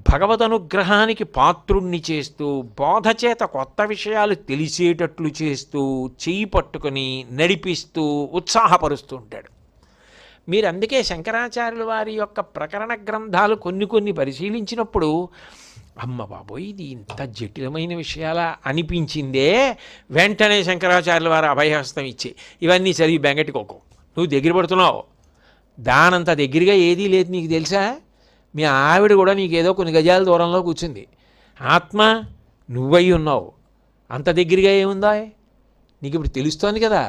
భగవదనుగ్రహానికి పాత్రుణ్ణి చేస్తూ, బోధ చేత కొత్త విషయాలు తెలిసేటట్లు చేస్తూ, చేయి పట్టుకొని నడిపిస్తూ ఉత్సాహపరుస్తూ ఉంటాడు. మీరు అందుకే శంకరాచార్యుల వారి యొక్క ప్రకరణ గ్రంథాలు కొన్ని పరిశీలించినప్పుడు అమ్మ బాబోయ్ ఇది ఇంత జటిలమైన విషయాలా అనిపించిందే, వెంటనే శంకరాచార్యుల వారు అభయహస్తం ఇచ్చి ఇవన్నీ చదివి బెంగట్టుకోకు, నువ్వు దగ్గర పడుతున్నావు, దానంత దగ్గరగా ఏదీ లేదు నీకు తెలుసా, మీ ఆవిడ కూడా నీకేదో కొన్ని గజాల దూరంలో కూర్చుంది, ఆత్మ నువ్వై ఉన్నావు, అంత దగ్గరగా ఏముందా నీకు ఇప్పుడు తెలుస్తోంది కదా,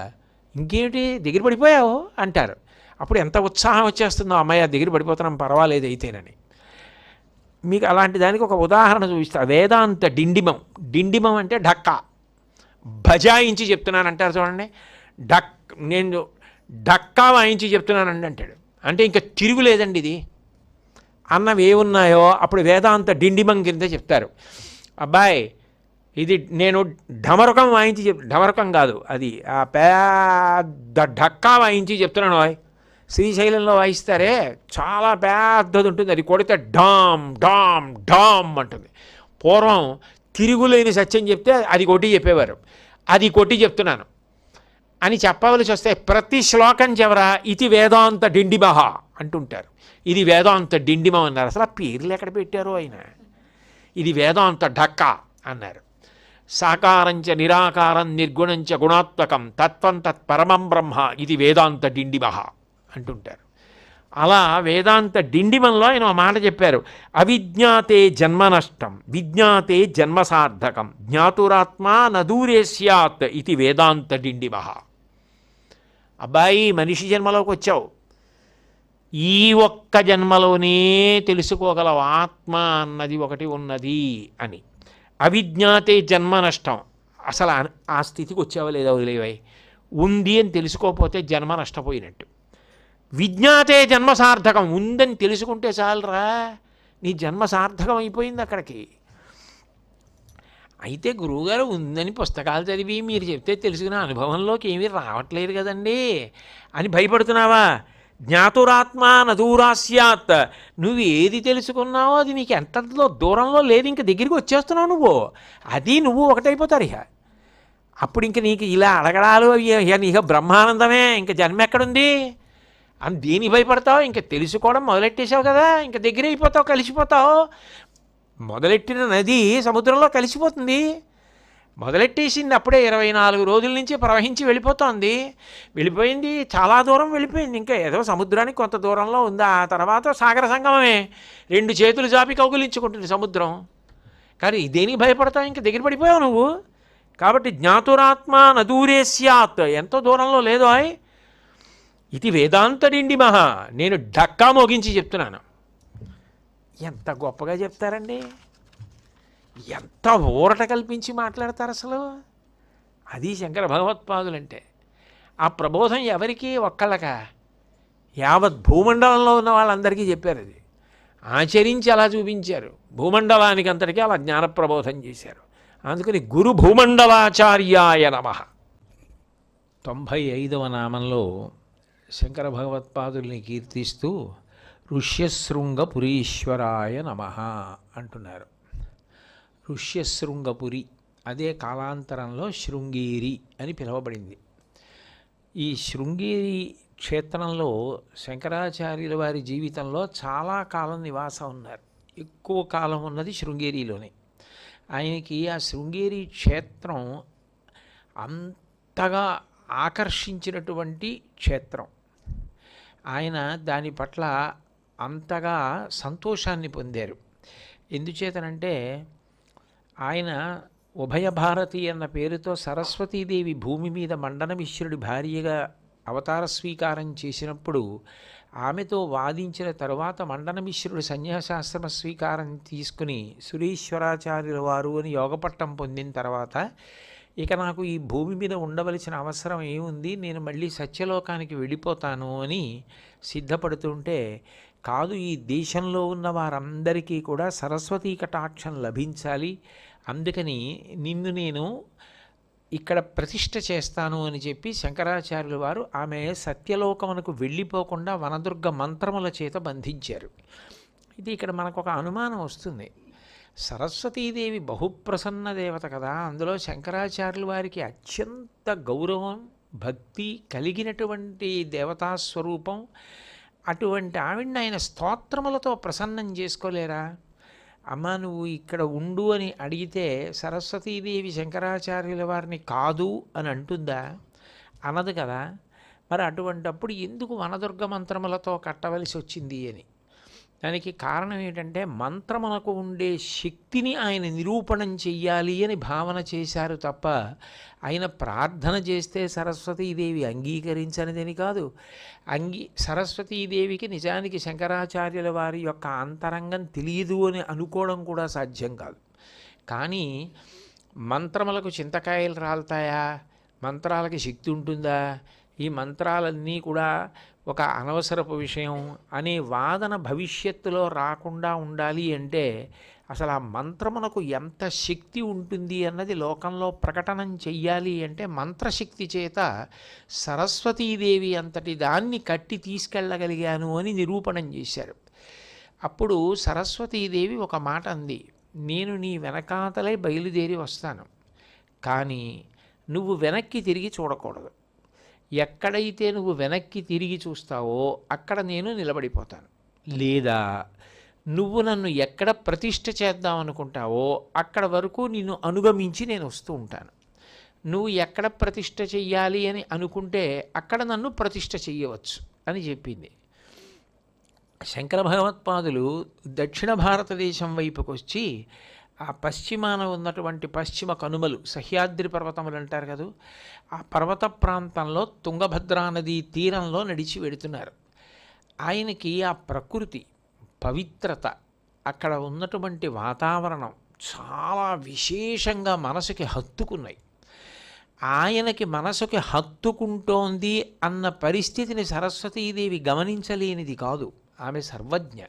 ఇంకేమిటి దగ్గర పడిపోయావు అంటారు. అప్పుడు ఎంత ఉత్సాహం వచ్చేస్తుందో, అమ్మాయి దగ్గర పడిపోతున్నాం పర్వాలేదు అయితేనని. మీకు అలాంటి దానికి ఒక ఉదాహరణ చూపిస్తా. వేదాంత డిండిమం. డిండిమం అంటే ఢక్కా, బజాయించి చెప్తున్నాను అంటారు చూడండి. నేను ఢక్కా వాయించి చెప్తున్నానండి అంటాడు. అంటే ఇంకా తిరుగులేదండి ఇది అన్నవి ఏమున్నాయో అప్పుడు వేదాంత డిండిమం కింద చెప్తారు. అబ్బాయి ఇది నేను ఢమరకం వాయించి ఢమరకం కాదు, అది ఆ పెద్ద ఢక్కా వాయించి చెప్తున్నాను. శ్రీశైలంలో వాయిస్తారే చాలా పెద్దది ఉంటుంది, అది కొడితే డామ్ డామ్ డామ్ అంటుంది. పూర్వం తిరుగులేని సత్యం చెప్తే అది కొట్టి చెప్పేవారు, అది కొట్టి చెప్తున్నాను అని చెప్పవలసి వస్తే ప్రతి శ్లోకం చివర ఇది వేదాంత డిండిమహ అంటుంటారు. ఇది వేదాంత డిండిమం అన్నారు. అసలు ఆ పేర్లు ఎక్కడ పెట్టారో ఆయన. ఇది వేదాంత ఢక్కా అన్నారు. సాకారంచ నిరాకారం నిర్గుణంచ గుణాత్మకం తత్వం తత్పరమం బ్రహ్మ ఇది వేదాంత డిండిమహ అంటుంటారు. అలా వేదాంత డిండిమంలో ఆయన ఒక మాట చెప్పారు. అవిజ్ఞాతే జన్మ నష్టం, విజ్ఞాతే జన్మ సార్థకం, జ్ఞాతురాత్మా నదూరే స్యాత్ ఇది వేదాంత డిండిమహ. అబ్బాయి మనిషి జన్మలోకి వచ్చావు, ఈ ఒక్క జన్మలోనే తెలుసుకోగలవు ఆత్మ అన్నది ఒకటి ఉన్నది అని. అవిజ్ఞాతే జన్మ నష్టం, అసలు ఆ స్థితికి వచ్చావో లేదా వదిలేవై, ఉంది అని తెలుసుకోకపోతే జన్మ నష్టపోయినట్టు. విజ్ఞాతే జన్మ సార్థకం, ఉందని తెలుసుకుంటే చాలరా నీ జన్మ సార్థకం అయిపోయింది అక్కడికి. అయితే గురువుగారు ఉందని పుస్తకాలు చదివి మీరు చెప్తే తెలుసుకున్న అనుభవంలోకి ఏమీ రావట్లేదు కదండి అని భయపడుతున్నావా? జ్ఞాతురాత్మ నదూరాస్యాత్, నువ్వు ఏది తెలుసుకున్నావో అది నీకు ఎంతలో దూరంలో లేదు, ఇంక దగ్గరికి వచ్చేస్తున్నావు నువ్వు, అది నువ్వు ఒకటైపోతారు. ఇక అప్పుడు ఇంక నీకు ఇలా అడగడాలు ఇక బ్రహ్మానందమే, ఇంక జన్మ ఎక్కడుంది అని దేని భయపడతావు? ఇంక తెలుసుకోవడం మొదలెట్టేసావు కదా, ఇంక దగ్గర అయిపోతావు, కలిసిపోతావు. మొదలెట్టిన నది సముద్రంలో కలిసిపోతుంది, మొదలెట్టేసింది అప్పుడే 24 రోజుల నుంచి ప్రవహించి వెళ్ళిపోతోంది, వెళ్ళిపోయింది, చాలా దూరం వెళ్ళిపోయింది, ఇంకా ఏదో సముద్రానికి కొంత దూరంలో ఉంది. ఆ తర్వాత సాగర సంగమమే, 2 చేతులు చాపి కౌగులించుకుంటుంది సముద్రం. కానీ దేనికి భయపడతావు? ఇంక దగ్గర పడిపోయావు నువ్వు. కాబట్టి జ్ఞాతురాత్మ నదూరే స్యాత్, ఎంతో దూరంలో లేదో ఇది వేదాంత డిండిమహ, నేను ఢక్కా మోగించి చెప్తున్నాను. ఎంత గొప్పగా చెప్తారండి, ఎంత ఊరట కల్పించి మాట్లాడతారు అసలు. అది శంకర భగవత్పాదులంటే. ఆ ప్రబోధం ఎవరికి? ఒక్కళ్ళక, యావత్ భూమండలంలో ఉన్న వాళ్ళందరికీ చెప్పారు. అది ఆచరించి అలా చూపించారు. భూమండలానికి అంతటికీ అలా జ్ఞానప్రబోధం చేశారు. అందుకని గురు భూమండలాచార్యాయ నమః. 95వ నామంలో శంకర భగవత్పాదుల్ని కీర్తిస్తూ ఋష్యశృంగపురీశ్వరాయ నమః అంటున్నారు. ఋష్యశృంగపురి అదే కాలాంతరంలో శృంగేరి అని పిలువబడింది. ఈ శృంగేరి క్షేత్రంలో శంకరాచార్యుల వారి జీవితంలో చాలా కాలం నివాసం ఉన్నారు. ఎక్కువ కాలం ఉన్నది శృంగేరిలోనే. ఆయనకి ఆ శృంగేరి క్షేత్రం అంతగా ఆకర్షించినటువంటి క్షేత్రం. ఆయన దాని పట్ల అంతగా సంతోషాన్ని పొందారు. ఎందుచేతనంటే ఆయన ఉభయ భారతి అన్న పేరుతో సరస్వతీదేవి భూమి మీద మండనమిశ్రుడి భార్యగా అవతార స్వీకారం చేసినప్పుడు ఆమెతో వాదించిన తరువాత మండనమిశ్రుడు సన్యాసాశ్రమ స్వీకారం తీసుకుని సురీశ్వరాచార్యుల వారు అని యోగపట్టం పొందిన తర్వాత ఇక నాకు ఈ భూమి మీద ఉండవలసిన అవసరం ఏముంది, నేను మళ్ళీ సత్యలోకానికి వెళ్ళిపోతాను అని సిద్ధపడుతుంటే, కాదు, ఈ దేశంలో ఉన్న వారందరికీ కూడా సరస్వతీ కటాక్షం లభించాలి, అందుకని నిన్ను నేను ఇక్కడ ప్రతిష్ఠ చేస్తాను అని చెప్పి శంకరాచార్యుల వారు ఆమె సత్యలోకమునకు వెళ్ళిపోకుండా వనదుర్గ మంత్రముల చేత బంధించారు. ఇది ఇక్కడ మనకు ఒక అనుమానం వస్తుంది. సరస్వతీదేవి బహుప్రసన్న దేవత కదా, అందులో శంకరాచార్యుల వారికి అత్యంత గౌరవం భక్తి కలిగినటువంటి దేవతాస్వరూపం. అటువంటి ఆవిడ్ని ఆయన స్తోత్రములతో ప్రసన్నం చేసుకోలేరా? అమ్మ నువ్వు ఇక్కడ ఉండు అని అడిగితే సరస్వతీదేవి శంకరాచార్యుల వారిని కాదు అని అంటుందా? అనదు కదా. మరి అటువంటప్పుడు ఎందుకు వనదుర్గ మంత్రములతో కట్టవలసి వచ్చింది అని. దానికి కారణం ఏంటంటే మంత్రమునకు ఉండే శక్తిని ఆయన నిరూపణం చెయ్యాలి అని భావన చేశారు తప్ప ఆయన ప్రార్థన చేస్తే సరస్వతీదేవి అంగీకరించనిదని కాదు. సరస్వతీదేవికి నిజానికి శంకరాచార్యుల వారి యొక్క అంతరంగం తెలియదు అని అనుకోవడం కూడా సాధ్యం కాదు. కానీ మంత్రములకు చింతకాయలు రాలుతాయా, మంత్రాలకి శక్తి ఉంటుందా, ఈ మంత్రాలన్నీ కూడా ఒక అనవసరపు విషయం అనే వాదన భవిష్యత్తులో రాకుండా ఉండాలి అంటే అసలు ఆ మంత్రమునకు ఎంత శక్తి ఉంటుంది అన్నది లోకంలో ప్రకటనం చెయ్యాలి అంటే మంత్రశక్తి చేత సరస్వతీదేవి అంతటి దాన్ని కట్టి తీసుకెళ్ళగలిగాను అని నిరూపణం చేశారు. అప్పుడు సరస్వతీదేవి ఒక మాట అంది, నేను నీ వెనకాతలే బయలుదేరి వస్తాను, కానీ నువ్వు వెనక్కి తిరిగి చూడకూడదు. ఎక్కడైతే నువ్వు వెనక్కి తిరిగి చూస్తావో అక్కడ నేను నిలబడిపోతాను, లేదా నువ్వు నన్ను ఎక్కడ ప్రతిష్ఠ చేద్దాం అనుకుంటావో అక్కడ వరకు నిన్ను అనుగమించి నేను వస్తూ ఉంటాను. నువ్వు ఎక్కడ ప్రతిష్ఠ చెయ్యాలి అని అనుకుంటే అక్కడ నన్ను ప్రతిష్ఠ చెయ్యవచ్చు అని చెప్పింది. శంకర భగవత్పాదులు దక్షిణ భారతదేశం వైపుకు వచ్చి ఆ పశ్చిమాన ఉన్నటువంటి పశ్చిమ కనుమలు సహ్యాద్రి పర్వతములు అంటారు కదా, ఆ పర్వత ప్రాంతంలో తుంగభద్రా నదీ తీరంలో నడిచి వెడుతున్నారు. ఆయనకి ఆ ప్రకృతి పవిత్రత, అక్కడ ఉన్నటువంటి వాతావరణం చాలా విశేషంగా మనసుకి హత్తుకున్నాయి. ఆయనకి మనసుకి హత్తుకుంటోంది అన్న పరిస్థితిని సరస్వతీదేవి గమనించలేనిది కాదు, ఆమె సర్వజ్ఞ.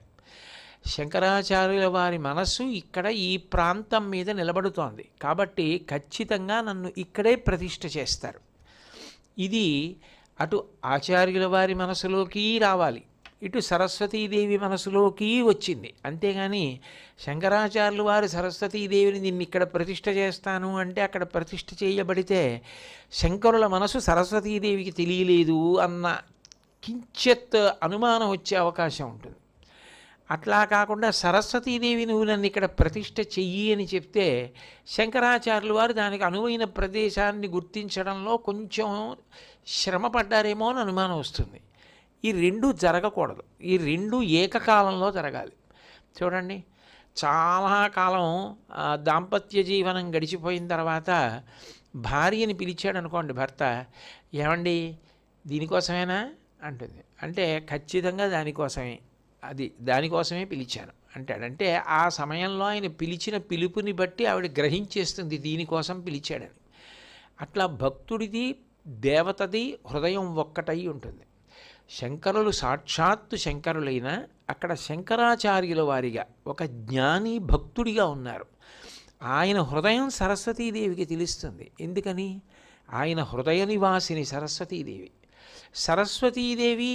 శంకరాచార్యుల వారి మనస్సు ఇక్కడ ఈ ప్రాంతం మీద నిలబడుతోంది కాబట్టి ఖచ్చితంగా నన్ను ఇక్కడే ప్రతిష్ఠ చేస్తారు. ఇది అటు ఆచార్యుల వారి మనసులోకి రావాలి, ఇటు సరస్వతీదేవి మనసులోకి వచ్చింది. అంతేగాని శంకరాచార్యులు వారు సరస్వతీదేవిని నిన్ను ఇక్కడ ప్రతిష్ఠ చేస్తాను అంటే అక్కడ ప్రతిష్ఠ చేయబడితే శంకరుల మనసు సరస్వతీదేవికి తెలియలేదు అన్న కించెత్ అనుమానం వచ్చే అవకాశం ఉంటుంది. అట్లా కాకుండా సరస్వతీదేవి నువ్వు నన్ను ఇక్కడ ప్రతిష్ఠ చెయ్యి అని చెప్తే శంకరాచార్యులు వారు దానికి అనువైన ప్రదేశాన్ని గుర్తించడంలో కొంచెం శ్రమ పడ్డారేమో అని అనుమానం వస్తుంది. ఈ రెండూ జరగకూడదు, ఈ రెండూ ఏకకాలంలో జరగాలి. చూడండి, చాలా కాలం దాంపత్య జీవనం గడిచిపోయిన తర్వాత భార్యని పిలిచాడు అనుకోండి భర్త, ఏమండి దీనికోసమేనా అంటుంది. అంటే ఖచ్చితంగా దానికోసమే, దానికోసమే పిలిచాను అంటాడంటే ఆ సమయంలో ఆయన పిలిచిన పిలుపుని బట్టి ఆవిడ గ్రహించేస్తుంది దీనికోసం పిలిచాడని. అట్లా భక్తుడిది దేవతది హృదయం ఒక్కటై ఉంటుంది. శంకరులు సాక్షాత్తు శంకరులైన అక్కడ శంకరాచార్యుల వారిగా ఒక జ్ఞాని భక్తుడిగా ఉన్నారు. ఆయన హృదయం సరస్వతీదేవికి తెలుస్తుంది. ఎందుకని? ఆయన హృదయ నివాసిని సరస్వతీదేవి. సరస్వతీదేవి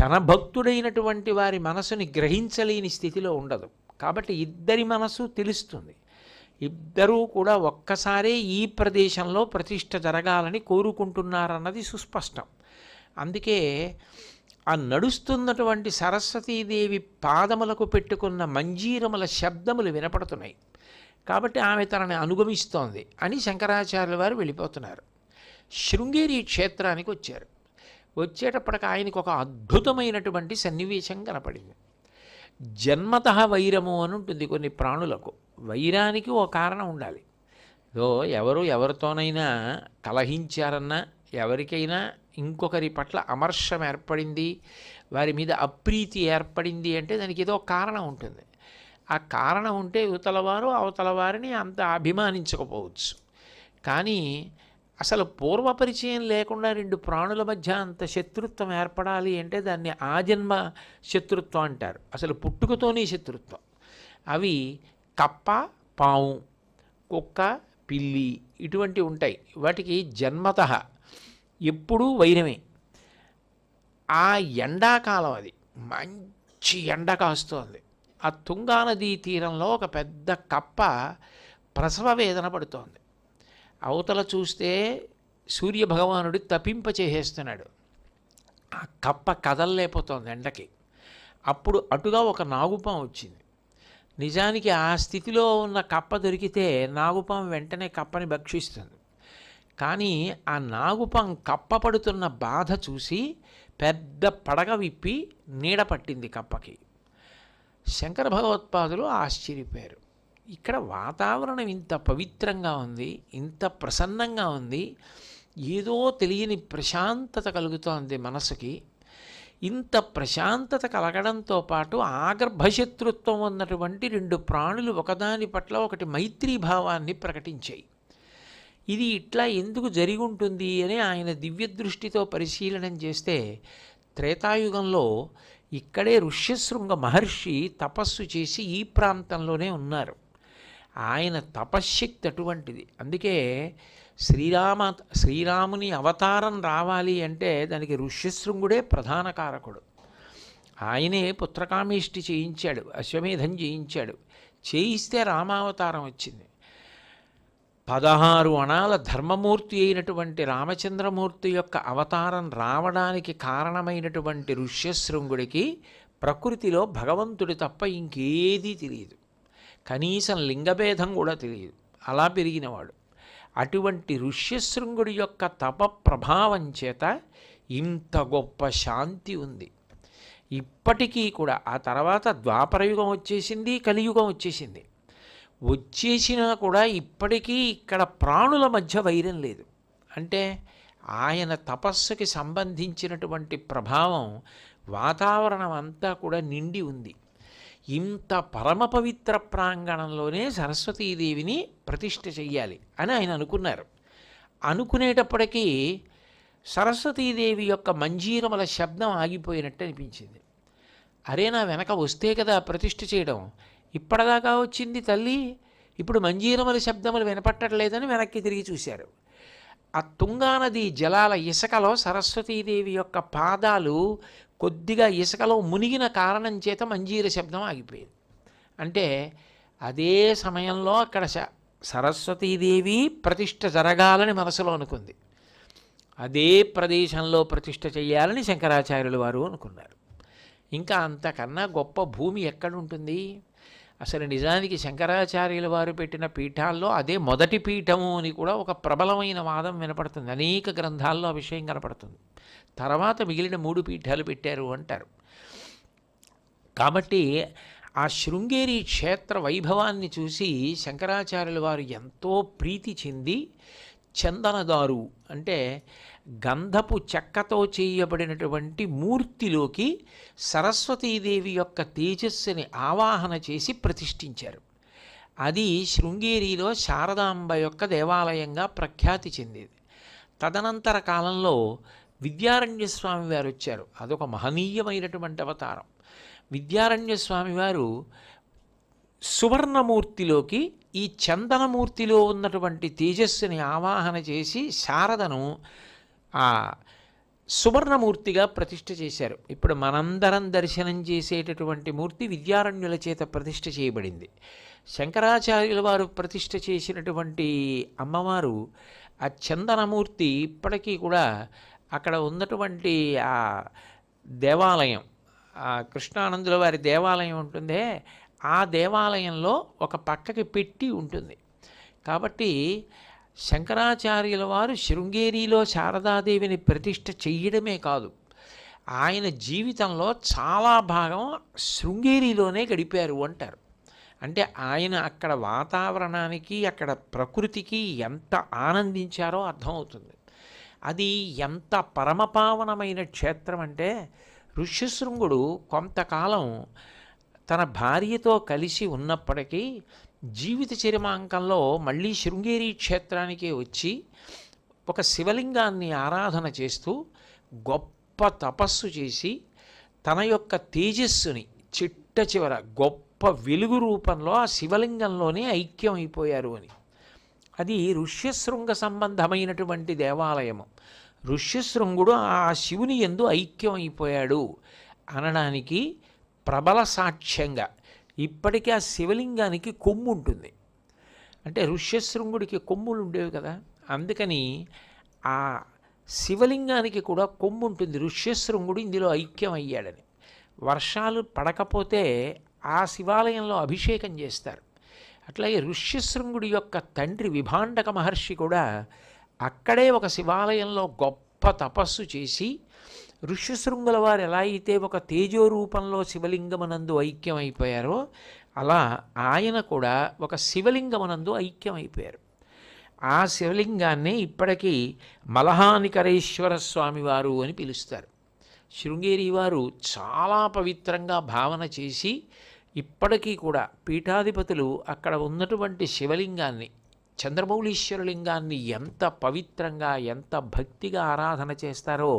తన భక్తుడైనటువంటి వారి మనసుని గ్రహించలేని స్థితిలో ఉండదు. కాబట్టి ఇద్దరి మనసు తెలుస్తుంది. ఇద్దరూ కూడా ఒక్కసారే ఈ ప్రదేశంలో ప్రతిష్ఠ జరగాలని కోరుకుంటున్నారన్నది సుస్పష్టం. అందుకే ఆ నడుస్తున్నటువంటి సరస్వతీదేవి పాదములకు పెట్టుకున్న మంజీరముల శబ్దములు వినపడుతున్నాయి. కాబట్టి ఆమె తనని అనుగమిస్తోంది అని శంకరాచార్యుల వారు వెళ్ళిపోతున్నారు. శృంగేరి క్షేత్రానికి వచ్చారు. వచ్చేటప్పటికి ఆయనకు ఒక అద్భుతమైనటువంటి సన్నివేశం కనపడింది. జన్మతః వైరము అని ఉంటుంది కొన్ని ప్రాణులకు. వైరానికి ఓ కారణం ఉండాలి. ఎవరితోనైనా కలహించారన్నా, ఎవరికైనా ఇంకొకరి పట్ల అమర్షం ఏర్పడింది, వారి మీద అప్రీతి ఏర్పడింది అంటే దానికి ఏదో కారణం ఉంటుంది. ఆ కారణం ఉంటే యువతలవారు అవతలవారిని అంత అభిమానించకపోవచ్చు. కానీ అసలు పూర్వపరిచయం లేకుండా రెండు ప్రాణుల మధ్య అంత శత్రుత్వం ఏర్పడాలి అంటే దాన్ని ఆజన్మ శత్రుత్వం అంటారు. అసలు పుట్టుకతోనే శత్రుత్వం. అవి కప్ప, పాము, కుక్క, పిల్లి ఇటువంటివి ఉంటాయి. వాటికి జన్మతః ఎప్పుడూ వైరమే. ఆ ఎండాకాలం అది మంచి ఎండ కాస్తోంది. ఆ తుంగానదీ తీరంలో ఒక పెద్ద కప్ప ప్రసవ వేదన పడుతోంది. అవతల చూస్తే సూర్యభగవానుడు తపింపచేసేస్తున్నాడు. ఆ కప్ప కదలలేకపోతోంది ఎండకి. అప్పుడు అటుగా ఒక నాగుపాము వచ్చింది. నిజానికి ఆ స్థితిలో ఉన్న కప్ప దొరికితే నాగుపాము వెంటనే కప్పని భక్షిస్తుంది. కానీ ఆ నాగుపాము కప్ప పడుతున్న బాధ చూసి పెద్ద పడగ విప్పి నీడ పట్టింది కప్పకి. శంకర భగవత్పాదులు ఆశ్చర్యపోయారు. ఇక్కడ వాతావరణం ఇంత పవిత్రంగా ఉంది, ఇంత ప్రసన్నంగా ఉంది, ఏదో తెలియని ప్రశాంతత కలుగుతోంది మనసుకి. ఇంత ప్రశాంతత కలగడంతో పాటు ఆగర్భశత్రుత్వం ఉన్నటువంటి రెండు ప్రాణులు ఒకదాని పట్ల ఒకటి మైత్రీభావాన్ని ప్రకటించాయి. ఇది ఇట్లా ఎందుకు జరిగి ఉంటుంది అని ఆయన దివ్య దృష్టితో పరిశీలనం చేస్తే త్రేతాయుగంలో ఇక్కడే ఋష్యశృంగ మహర్షి తపస్సు చేసి ఈ ప్రాంతంలోనే ఉన్నారు. ఆయన తపశ్శక్తి అటువంటిది. అందుకే శ్రీరాముని అవతారం రావాలి అంటే దానికి ఋష్యశృంగుడే ప్రధాన కారకుడు. ఆయనే పుత్రకామేష్టి చేయించాడు, అశ్వమేధం చేయించాడు. చేయిస్తే రామావతారం వచ్చింది. 16 అణాల ధర్మమూర్తి అయినటువంటి రామచంద్రమూర్తి యొక్క అవతారం రావడానికి కారణమైనటువంటి ఋష్యశృంగుడికి ప్రకృతిలో భగవంతుడి తప్ప ఇంకేదీ తెలియదు. కనీసం లింగభేదం కూడా తెలియదు. అలా పెరిగినవాడు. అటువంటి ఋష్యశృంగుడి యొక్క తప ప్రభావం చేత ఇంత గొప్ప శాంతి ఉంది. ఇప్పటికీ కూడా ఆ తర్వాత ద్వాపరయుగం వచ్చేసింది, కలియుగం వచ్చేసింది. వచ్చేసినా కూడా ఇప్పటికీ ఇక్కడ ప్రాణుల మధ్య వైరం లేదు. అంటే ఆయన తపస్సుకి సంబంధించినటువంటి ప్రభావం వాతావరణం అంతా కూడా నిండి ఉంది. ఇంత పరమ పవిత్ర ప్రాంగణంలోనే సరస్వతీదేవిని ప్రతిష్ఠ చెయ్యాలి అని ఆయన అనుకున్నారు. అనుకునేటప్పటికీ సరస్వతీదేవి యొక్క మంజీరముల శబ్దం ఆగిపోయినట్టు అనిపించింది. అరే, నా వెనక వస్తే కదా ప్రతిష్ఠ చేయడం, ఇప్పటిదాకా వచ్చింది తల్లి, ఇప్పుడు మంజీరముల శబ్దములు వినపట్టలేదని వెనక్కి తిరిగి చూశారు. ఆ తుంగానది జలాల ఇసుకలో సరస్వతీదేవి యొక్క పాదాలు కొద్దిగా ఇసుకలో మునిగిన కారణం చేత మంజీర శబ్దం ఆగిపోయింది. అంటే అదే సమయంలో అక్కడ సరస్వతీదేవి ప్రతిష్ఠ జరగాలని మనసులో అనుకుంది. అదే ప్రదేశంలో ప్రతిష్ఠ చేయాలని శంకరాచార్యులు వారు అనుకున్నారు. ఇంకా అంతకన్నా గొప్ప భూమి ఎక్కడుంటుంది? అసలు నిజానికి శంకరాచార్యుల వారు పెట్టిన పీఠాల్లో అదే మొదటి పీఠము అని కూడా ఒక ప్రబలమైన వాదం వినపడుతుంది. అనేక గ్రంథాల్లో ఆ విషయం కనపడుతుంది. తర్వాత మిగిలిన 3 పీఠాలు పెట్టారు అంటారు. కాబట్టి ఆ శృంగేరి క్షేత్ర వైభవాన్ని చూసి శంకరాచార్యుల వారు ఎంతో ప్రీతి చెంది చందనదారు అంటే గంధపు చెక్కతో చేయబడినటువంటి మూర్తిలోకి సరస్వతీదేవి యొక్క తేజస్సుని ఆవాహన చేసి ప్రతిష్ఠించారు. అది శృంగేరిలో శారదాంబ యొక్క దేవాలయంగా ప్రఖ్యాతి చెందేది. తదనంతర కాలంలో విద్యారణ్య స్వామి వారు వచ్చారు. అదొక మహనీయమైనటువంటి అవతారం. విద్యారణ్య స్వామి వారు సువర్ణమూర్తిలోకి ఈ చందనమూర్తిలో ఉన్నటువంటి తేజస్సుని ఆవాహన చేసి శారదను ఆ సువర్ణమూర్తిగా ప్రతిష్ఠ చేశారు. ఇప్పుడు మనందరం దర్శనం చేసేటటువంటి మూర్తి విద్యారణ్యుల చేత ప్రతిష్ఠ చేయబడింది. శంకరాచార్యుల వారు ప్రతిష్ఠ చేసినటువంటి అమ్మవారు ఆ చందనమూర్తి ఇప్పటికీ కూడా అక్కడ ఉన్నటువంటి ఆ దేవాలయం, ఆ కృష్ణానందుల వారి దేవాలయం ఉంటుందే, ఆ దేవాలయంలో ఒక పక్కకి పెట్టి ఉంటుంది. కాబట్టి శంకరాచార్యుల వారు శృంగేరిలో శారదాదేవిని ప్రతిష్ఠ చెయ్యడమే కాదు, ఆయన జీవితంలో చాలా భాగం శృంగేరిలోనే గడిపారు అంటారు. అంటే ఆయన అక్కడ వాతావరణానికి, అక్కడ ప్రకృతికి ఎంత ఆనందించారో అర్థమవుతుంది. అది ఎంత పరమపావనమైన క్షేత్రం అంటే, ఋష్యశృంగుడు కొంతకాలం తన భార్యతో కలిసి ఉన్నప్పటికీ జీవిత చరిమాంకంలో మళ్ళీ శృంగేరి క్షేత్రానికి వచ్చి ఒక శివలింగాన్ని ఆరాధన చేస్తూ గొప్ప తపస్సు చేసి తన యొక్క తేజస్సుని చిట్ట చివర గొప్ప వెలుగు రూపంలో ఆ శివలింగంలోనే ఐక్యం అయిపోయారు అని. అది ఋష్యశృంగ సంబంధమైనటువంటి దేవాలయము. ఋష్యశృంగుడు ఆ శివుని యందు ఐక్యం అయిపోయాడు అనడానికి ప్రబల సాక్ష్యంగా ఇప్పటికీ ఆ శివలింగానికి కొమ్ము ఉంటుంది. అంటే ఋష్యశృంగుడికి కొమ్ములు ఉండేవి కదా, అందుకని ఆ శివలింగానికి కూడా కొమ్ము ఉంటుంది. ఋష్యశృంగుడు ఇందులో ఐక్యం అయ్యాడని. వర్షాలు పడకపోతే ఆ శివాలయంలో అభిషేకం చేస్తారు. అట్లాగే ఋష్యశృంగుడి యొక్క తండ్రి విభాండక మహర్షి కూడా అక్కడే ఒక శివాలయంలో గొప్ప తపస్సు చేసి, ఋష్యశృంగుల వారు ఎలా అయితే ఒక తేజో రూపంలో శివలింగమునందు ఐక్యమైపోయారో అలా ఆయన కూడా ఒక శివలింగమునందు ఐక్యమైపోయారు. ఆ శివలింగాన్ని ఇప్పటికీ మలహానికరేశ్వర స్వామివారు అని పిలుస్తారు. శృంగేరి వారు చాలా పవిత్రంగా భావన చేసి ఇప్పటికీ కూడా పీఠాధిపతులు అక్కడ ఉన్నటువంటి శివలింగాన్ని, చంద్రమౌళీశ్వరలింగాన్ని ఎంత పవిత్రంగా ఎంత భక్తిగా ఆరాధన చేస్తారో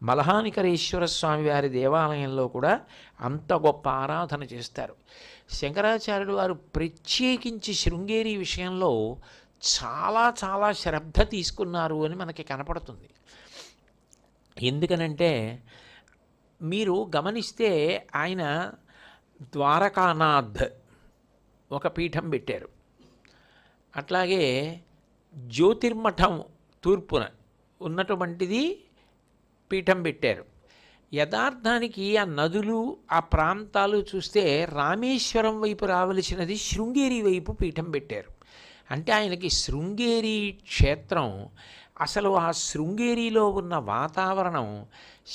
మలహానికరేశ్వర స్వామి వారి దేవాలయంలో కూడా అంత గొప్ప ఆరాధన చేస్తారు. శంకరాచార్యులు వారు ప్రత్యేకించి శృంగేరి విషయంలో చాలా చాలా శ్రద్ధ తీసుకున్నారు అని మనకి కనపడుతుంది. ఎందుకనంటే మీరు గమనిస్తే ఆయన ద్వారకానాథ్ ఒక పీఠం పెట్టారు. అట్లాగే జ్యోతిర్మఠం తూర్పున ఉన్నటువంటిది పీఠం పెట్టారు. యథార్థానికి ఆ నదులు ఆ ప్రాంతాలు చూస్తే రామేశ్వరం వైపు రావలసినది శృంగేరి వైపు పీఠం పెట్టారు. అంటే ఆయనకి శృంగేరి క్షేత్రం, అసలు ఆ శృంగేరిలో ఉన్న వాతావరణం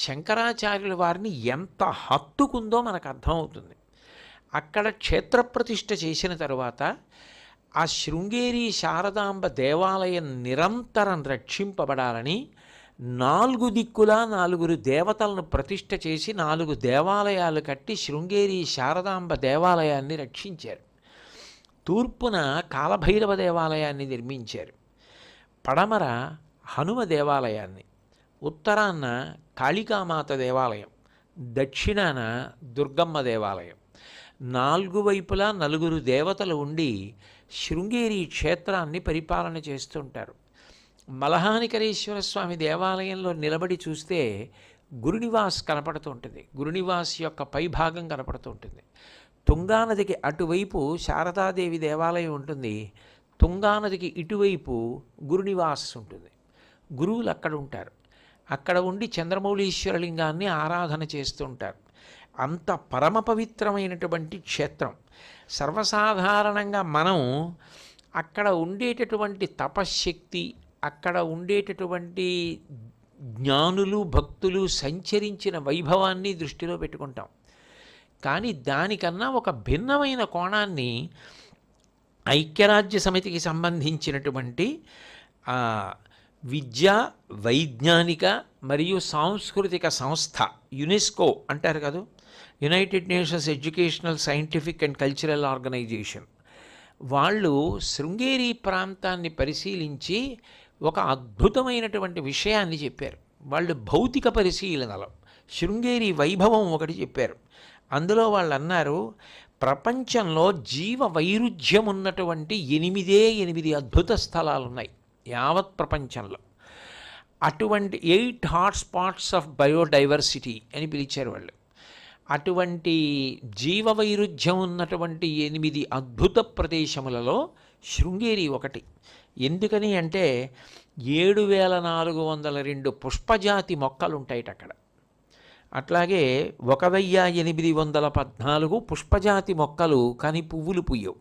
శంకరాచార్యుల వారిని ఎంత హత్తుకుందో మనకు అర్థమవుతుంది. అక్కడ క్షేత్రప్రతిష్ఠ చేసిన తరువాత ఆ శృంగేరి శారదాంబ దేవాలయం నిరంతరం రక్షింపబడాలని 4 దిక్కులా 4 దేవతలను ప్రతిష్ఠ చేసి 4 దేవాలయాలు కట్టి శృంగేరి శారదాంబ దేవాలయాన్ని రక్షించారు. తూర్పున కాలభైరవ దేవాలయాన్ని నిర్మించారు, పడమర హనుమ దేవాలయాన్ని, ఉత్తరాన కాళికామాత దేవాలయం, దక్షిణాన దుర్గమ్మ దేవాలయం. 4 వైపులా 4 దేవతలు ఉండి శృంగేరి క్షేత్రాన్ని పరిపాలన చేస్తుంటారు. మలహానికరేశ్వర స్వామి దేవాలయంలో నిలబడి చూస్తే గురునివాస్ కనపడుతుంటుంది. గురునివాస్ యొక్క పైభాగం కనపడుతుంటుంది. తుంగానదికి అటువైపు శారదాదేవి దేవాలయం ఉంటుంది, తుంగానదికి ఇటువైపు గురునివాస్ ఉంటుంది. గురువులు అక్కడ ఉంటారు. అక్కడ ఉండి చంద్రమౌళీశ్వరలింగాన్ని ఆరాధన చేస్తుంటారు. అంత పరమ పవిత్రమైనటువంటి క్షేత్రం. సర్వసాధారణంగా మనం అక్కడ ఉండేటటువంటి తపశ్శక్తి, అక్కడ ఉండేటటువంటి జ్ఞానులు భక్తులు సంచరించిన వైభవాన్ని దృష్టిలో పెట్టుకుంటాం. కానీ దానికన్నా ఒక భిన్నమైన కోణాన్ని ఐక్యరాజ్య సమితికి సంబంధించినటువంటి విద్యా వైజ్ఞానిక మరియు సాంస్కృతిక సంస్థ యునెస్కో అంటారు కదా, United Nations Educational Scientific and Cultural Organization, వాళ్ళు శృంగేరి ప్రాంతాన్ని పరిశీలించి ఒక అద్భుతమైనటువంటి విషయాన్ని చెప్పారు. వాళ్ళు భౌతిక పరిశీలనలో శృంగేరి వైభవం ఒకటి చెప్పారు. అందులో వాళ్ళు అన్నారు, ప్రపంచంలో జీవ వైరుధ్యం ఉన్నటువంటి 8 అద్భుత స్థలాలు ఉన్నాయి యావత్ ప్రపంచంలో. అటువంటి 8 హాట్స్పాట్స్ ఆఫ్ బయోడైవర్సిటీ అని పిలిచారు వాళ్ళు. అటువంటి జీవ వైరుధ్యం ఉన్నటువంటి 8 అద్భుత ప్రదేశములలో శృంగేరి ఒకటి. ఎందుకని అంటే 7402 పుష్పజాతి మొక్కలు ఉంటాయిట అక్కడ. అట్లాగే 1814 పుష్పజాతి మొక్కలు, కానీ పువ్వులు పుయ్యవు.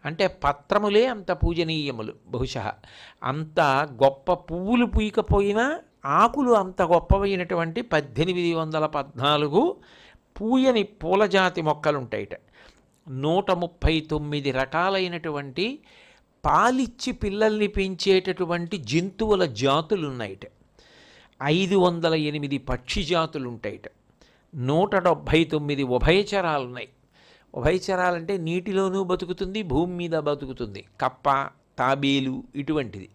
అంటే పత్రములే అంత పూజనీయములు. బహుశా అంత గొప్ప పువ్వులు పూయకపోయినా ఆకులు అంత గొప్పవైనటువంటి 1814 పూయని పూలజాతి మొక్కలు ఉంటాయిట. 139 రకాలైనటువంటి పాలిచ్చి పిల్లల్ని పెంచేటటువంటి జంతువుల జాతులు ఉన్నాయిట. 508 పక్షి జాతులు ఉంటాయిట. 179 ఉభయచరాలు ఉన్నాయి. ఉభయచరాలంటే నీటిలోనూ బతుకుతుంది, భూమి మీద బతుకుతుంది. కప్ప, తాబేలు ఇటువంటిది.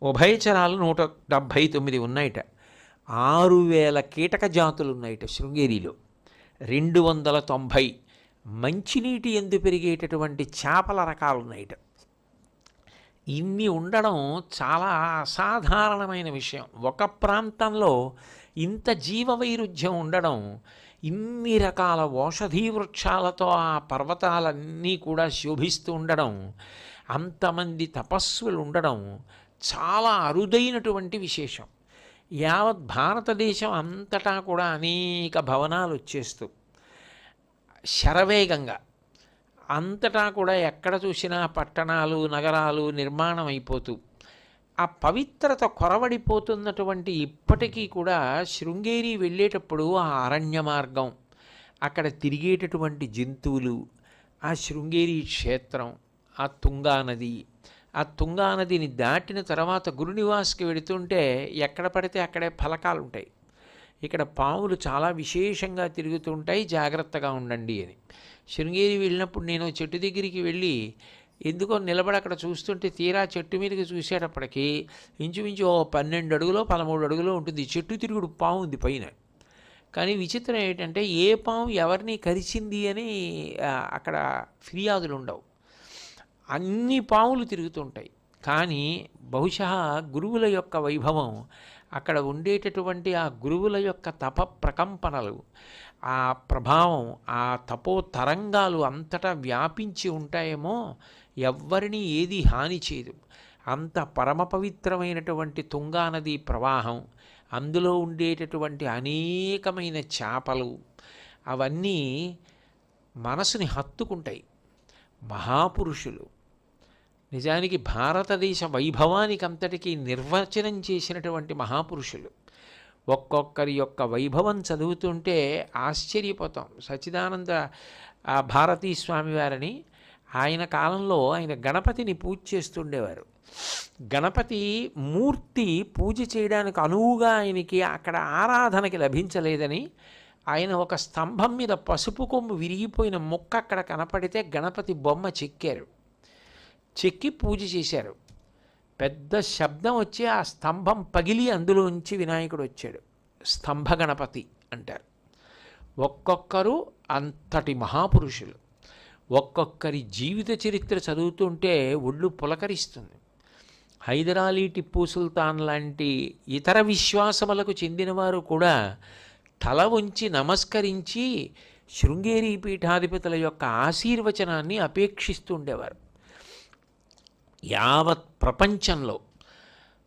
ఉభయచరాలు 179 ఉన్నాయిట. 6000 కీటక జాతులు ఉన్నాయిట శృంగేరిలో. 290 మంచినీటి ఎందు పెరిగేటటువంటి చేపల రకాలు ఉన్నాయిట. ఇన్ని ఉండడం చాలా అసాధారణమైన విషయం. ఒక ప్రాంతంలో ఇంత జీవ వైరుధ్యం ఉండడం, ఇన్ని రకాల ఔషధీ వృక్షాలతో ఆ పర్వతాలన్నీ కూడా శోభిస్తూ ఉండడం, అంతమంది తపస్సులు ఉండడం చాలా అరుదైనటువంటి విశేషం. యావత్ భారతదేశం అంతటా కూడా అనేక భవనాలు వచ్చేస్తూ శరవేగంగా అంతటా కూడా ఎక్కడ చూసినా పట్టణాలు, నగరాలు నిర్మాణం అయిపోతూ ఆ పవిత్రత కొరవడిపోతున్నటువంటి ఇప్పటికీ కూడా శృంగేరి వెళ్ళేటప్పుడు ఆ అరణ్య మార్గం, అక్కడ తిరిగేటటువంటి జంతువులు, ఆ శృంగేరి క్షేత్రం, ఆ తుంగానది, ఆ తుంగానదిని దాటిన తర్వాత గురునివాస్కి వెళుతుంటే ఎక్కడ పడితే అక్కడే ఫలకాలు ఉంటాయి. ఇక్కడ పాములు చాలా విశేషంగా తిరుగుతుంటాయి, జాగ్రత్తగా ఉండండి అని. శృంగేరి వెళ్ళినప్పుడు నేను చెట్టు దగ్గరికి వెళ్ళి ఎందుకో నిలబడి అక్కడ చూస్తుంటే తీరా చెట్టు మీదకి చూసేటప్పటికి ఇంచుమించు 12 అడుగులో 13 అడుగులో ఉంటుంది. చెట్టు తిరుగుడు పాము ఉంది పైన. కానీ విచిత్రం ఏంటంటే ఏ పాము ఎవరిని కరిచింది అని అక్కడ ఫిర్యాదులు ఉండవు. అన్ని పాములు తిరుగుతుంటాయి. కానీ బహుశా గురువుల యొక్క వైభవం, అక్కడ ఉండేటటువంటి ఆ గురువుల యొక్క తప ప్రకంపనలు, ఆ ప్రభావం, ఆ తపో తరంగాలు అంతటా వ్యాపించి ఉంటాయేమో, ఎవ్వరినీ ఏది హాని చేయదు. అంత పరమ పవిత్రమైనటువంటి తుంగానది ప్రవాహం, అందులో ఉండేటటువంటి అనేకమైన చేపలు, అవన్నీ మనసుని హత్తుకుంటాయి. మహాపురుషులు నిజానికి భారతదేశ వైభవానికి అంతటికీ నిర్వచనం చేసినటువంటి మహాపురుషులు. ఒక్కొక్కరి యొక్క వైభవం చదువుతుంటే ఆశ్చర్యపోతాం. సచ్చిదానంద భారతీ స్వామి వారిని ఆయన కాలంలో ఆయన గణపతిని పూజ చేస్తుండేవారు. గణపతి మూర్తి పూజ చేయడానికి అనువుగా ఆయనకి అక్కడ ఆరాధనకి లభించలేదని ఆయన ఒక స్తంభం మీద పసుపు కొమ్ము విరిగిపోయిన ముక్క అక్కడ కనపడితే గణపతి బొమ్మ చెక్కారు. చెక్కి పూజ చేశారు. పెద్ద శబ్దం వచ్చి ఆ స్తంభం పగిలి అందులోంచి వినాయకుడు వచ్చాడు. స్తంభ గణపతి అంటారు. ఒక్కొక్కరు అంతటి మహాపురుషులు. ఒక్కొక్కరి జీవిత చరిత్ర చదువుతుంటే ఒళ్ళు పులకరిస్తుంది. హైదరాలీ, టిప్పు సుల్తాన్ లాంటి ఇతర విశ్వాసములకు చెందినవారు కూడా తల వంచి నమస్కరించి శృంగేరి పీఠాధిపతుల యొక్క ఆశీర్వచనాన్ని అపేక్షిస్తూ ఉండేవారు. యావత్ ప్రపంచంలో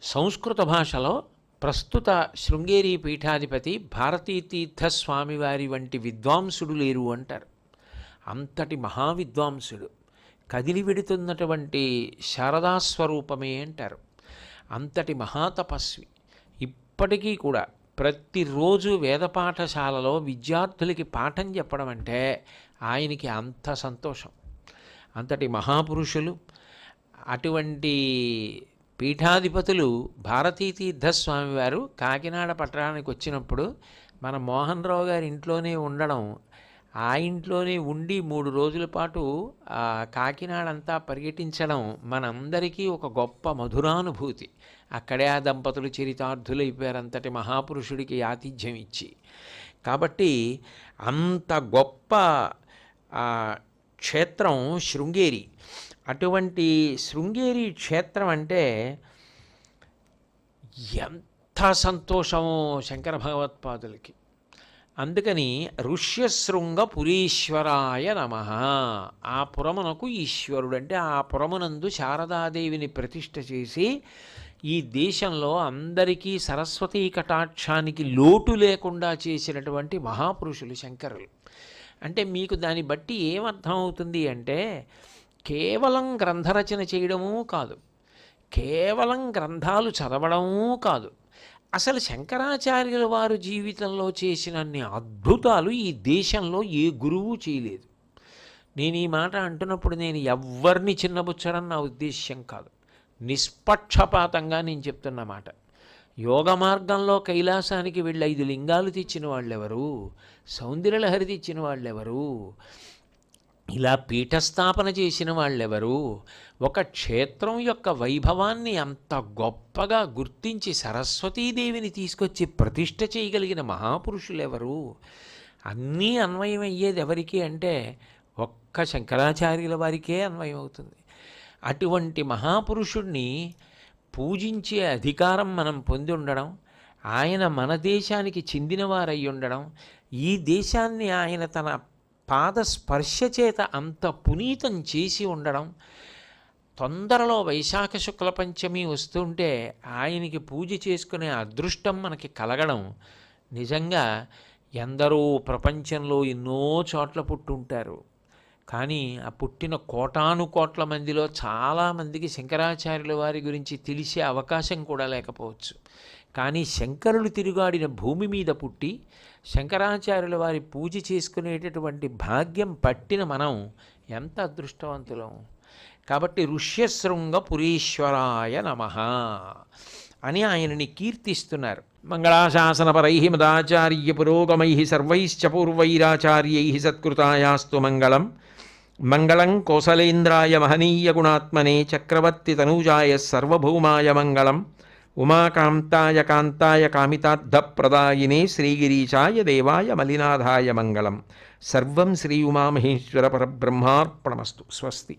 సంస్కృత భాషలో ప్రస్తుత శృంగేరి పీఠాధిపతి భారతీ తీర్థ స్వామివారి వంటి విద్వాంసుడు లేరు అంటారు. అంతటి మహావిద్వాంసుడు, కదిలి వెడుతున్నటువంటి శారదాస్వరూపమే అంటారు. అంతటి మహాతపస్వి. ఇప్పటికీ కూడా ప్రతిరోజు వేద పాఠశాలలో విద్యార్థులకి పాఠం చెప్పడం అంటే ఆయనకి అంత సంతోషం. అంతటి మహాపురుషులు. అటువంటి పీఠాధిపతులు భారతీ తీర్థస్వామి వారు కాకినాడ పట్టణానికి వచ్చినప్పుడు మన మోహన్ రావు గారి ఇంట్లోనే ఉండడం, ఆ ఇంట్లోనే ఉండి 3 రోజుల పాటు కాకినాడ అంతా పర్యటించడం మనందరికీ ఒక గొప్ప మధురానుభూతి. అక్కడే ఆ దంపతులు చరితార్థులైపోయారు అంతటి మహాపురుషుడికి ఆతిథ్యం ఇచ్చి. కాబట్టి అంత గొప్ప ఆ, క్షేత్రం శృంగేరి. అటువంటి శృంగేరి క్షేత్రం అంటే ఎంత సంతోషమో శంకర భగవత్పాదులకి. అందుకని ఋష్యశృంగ పురీశ్వరాయ నమః. ఆ పురమునకు ఈశ్వరుడు అంటే ఆ పురమునందు శారదాదేవిని ప్రతిష్ఠ చేసి ఈ దేశంలో అందరికీ సరస్వతీ కటాక్షానికి లోటు లేకుండా చేసినటువంటి మహాపురుషులు శంకరులు. అంటే మీకు దాన్ని బట్టి ఏమర్థం అవుతుంది అంటే కేవలం గ్రంథరచన చేయడమూ కాదు, కేవలం గ్రంథాలు చదవడమూ కాదు, అసలు శంకరాచార్యుల వారు జీవితంలో చేసినన్ని అద్భుతాలు ఈ దేశంలో ఏ గురువు చేయలేదు. నేను ఈ మాట అంటున్నప్పుడు నేను ఎవ్వరిని చిన్నబుచ్చడం నా ఉద్దేశ్యం కాదు, నిష్పక్షపాతంగా నేను చెప్తున్న మాట. యోగ మార్గంలో కైలాసానికి వెళ్ళి 5 లింగాలు తెచ్చిన వాళ్ళెవరు, సౌందర్యలహరి తెచ్చిన వాళ్ళెవరు, ఇలా పీఠస్థాపన చేసిన వాళ్ళెవరు, ఒక క్షేత్రం యొక్క వైభవాన్ని అంత గొప్పగా గుర్తించి సరస్వతీదేవిని తీసుకొచ్చి ప్రతిష్ఠ చేయగలిగిన మహాపురుషులు ఎవరు? అన్నీ అన్వయం అయ్యేది ఎవరికి అంటే ఒక్క శంకరాచార్యుల వారికే అన్వయం అవుతుంది. అటువంటి మహాపురుషుణ్ణి పూజించే అధికారం మనం పొంది ఉండడం, ఆయన మన దేశానికి చెందినవారై ఉండడం, ఈ దేశాన్ని ఆయన తన పాద స్పర్శ చేత అంత పునీతం చేసి ఉండడం, తొందరలో వైశాఖ శుక్ల పంచమి వస్తుంటే ఆయనకి పూజ చేసుకునే అదృష్టం మనకి కలగడం, నిజంగా ఎందరో ప్రపంచంలో ఎన్నో చోట్ల పుట్టుంటారు. కానీ ఆ పుట్టిన కోటాను కోట్ల మందిలో చాలామందికి శంకరాచార్యుల వారి గురించి తెలిసే అవకాశం కూడా లేకపోవచ్చు. కానీ శంకరులు తిరుగాడిన భూమి మీద పుట్టి శంకరాచార్యుల వారి పూజ చేసుకునేటటువంటి భాగ్యం పట్టిన మనం ఎంత అదృష్టవంతులం. కాబట్టి ఋష్యశృంగ పురీశ్వరాయ నమః అని ఆయనని కీర్తిస్తున్నారు. మంగళాశాసనపరై మదాచార్య పురోగమై సర్వైశ్చ పూర్వైరాచార్యై సత్కృతాయాస్తు మంగళం. మంగళం కోసలేంద్రాయ మహనీయ గుణాత్మనే చక్రవర్తి తనూజాయ సర్వభౌమాయ మంగళం. ఉమాకాంతాయ కాంతాయ కామితార్థప్రదాయినే శ్రీగిరీశాయ దేవాయ మలినాథాయ మంగళం. సర్వం శ్రీ ఉమామహేశ్వర పరబ్రహ్మార్పణమస్తు. స్వస్తి.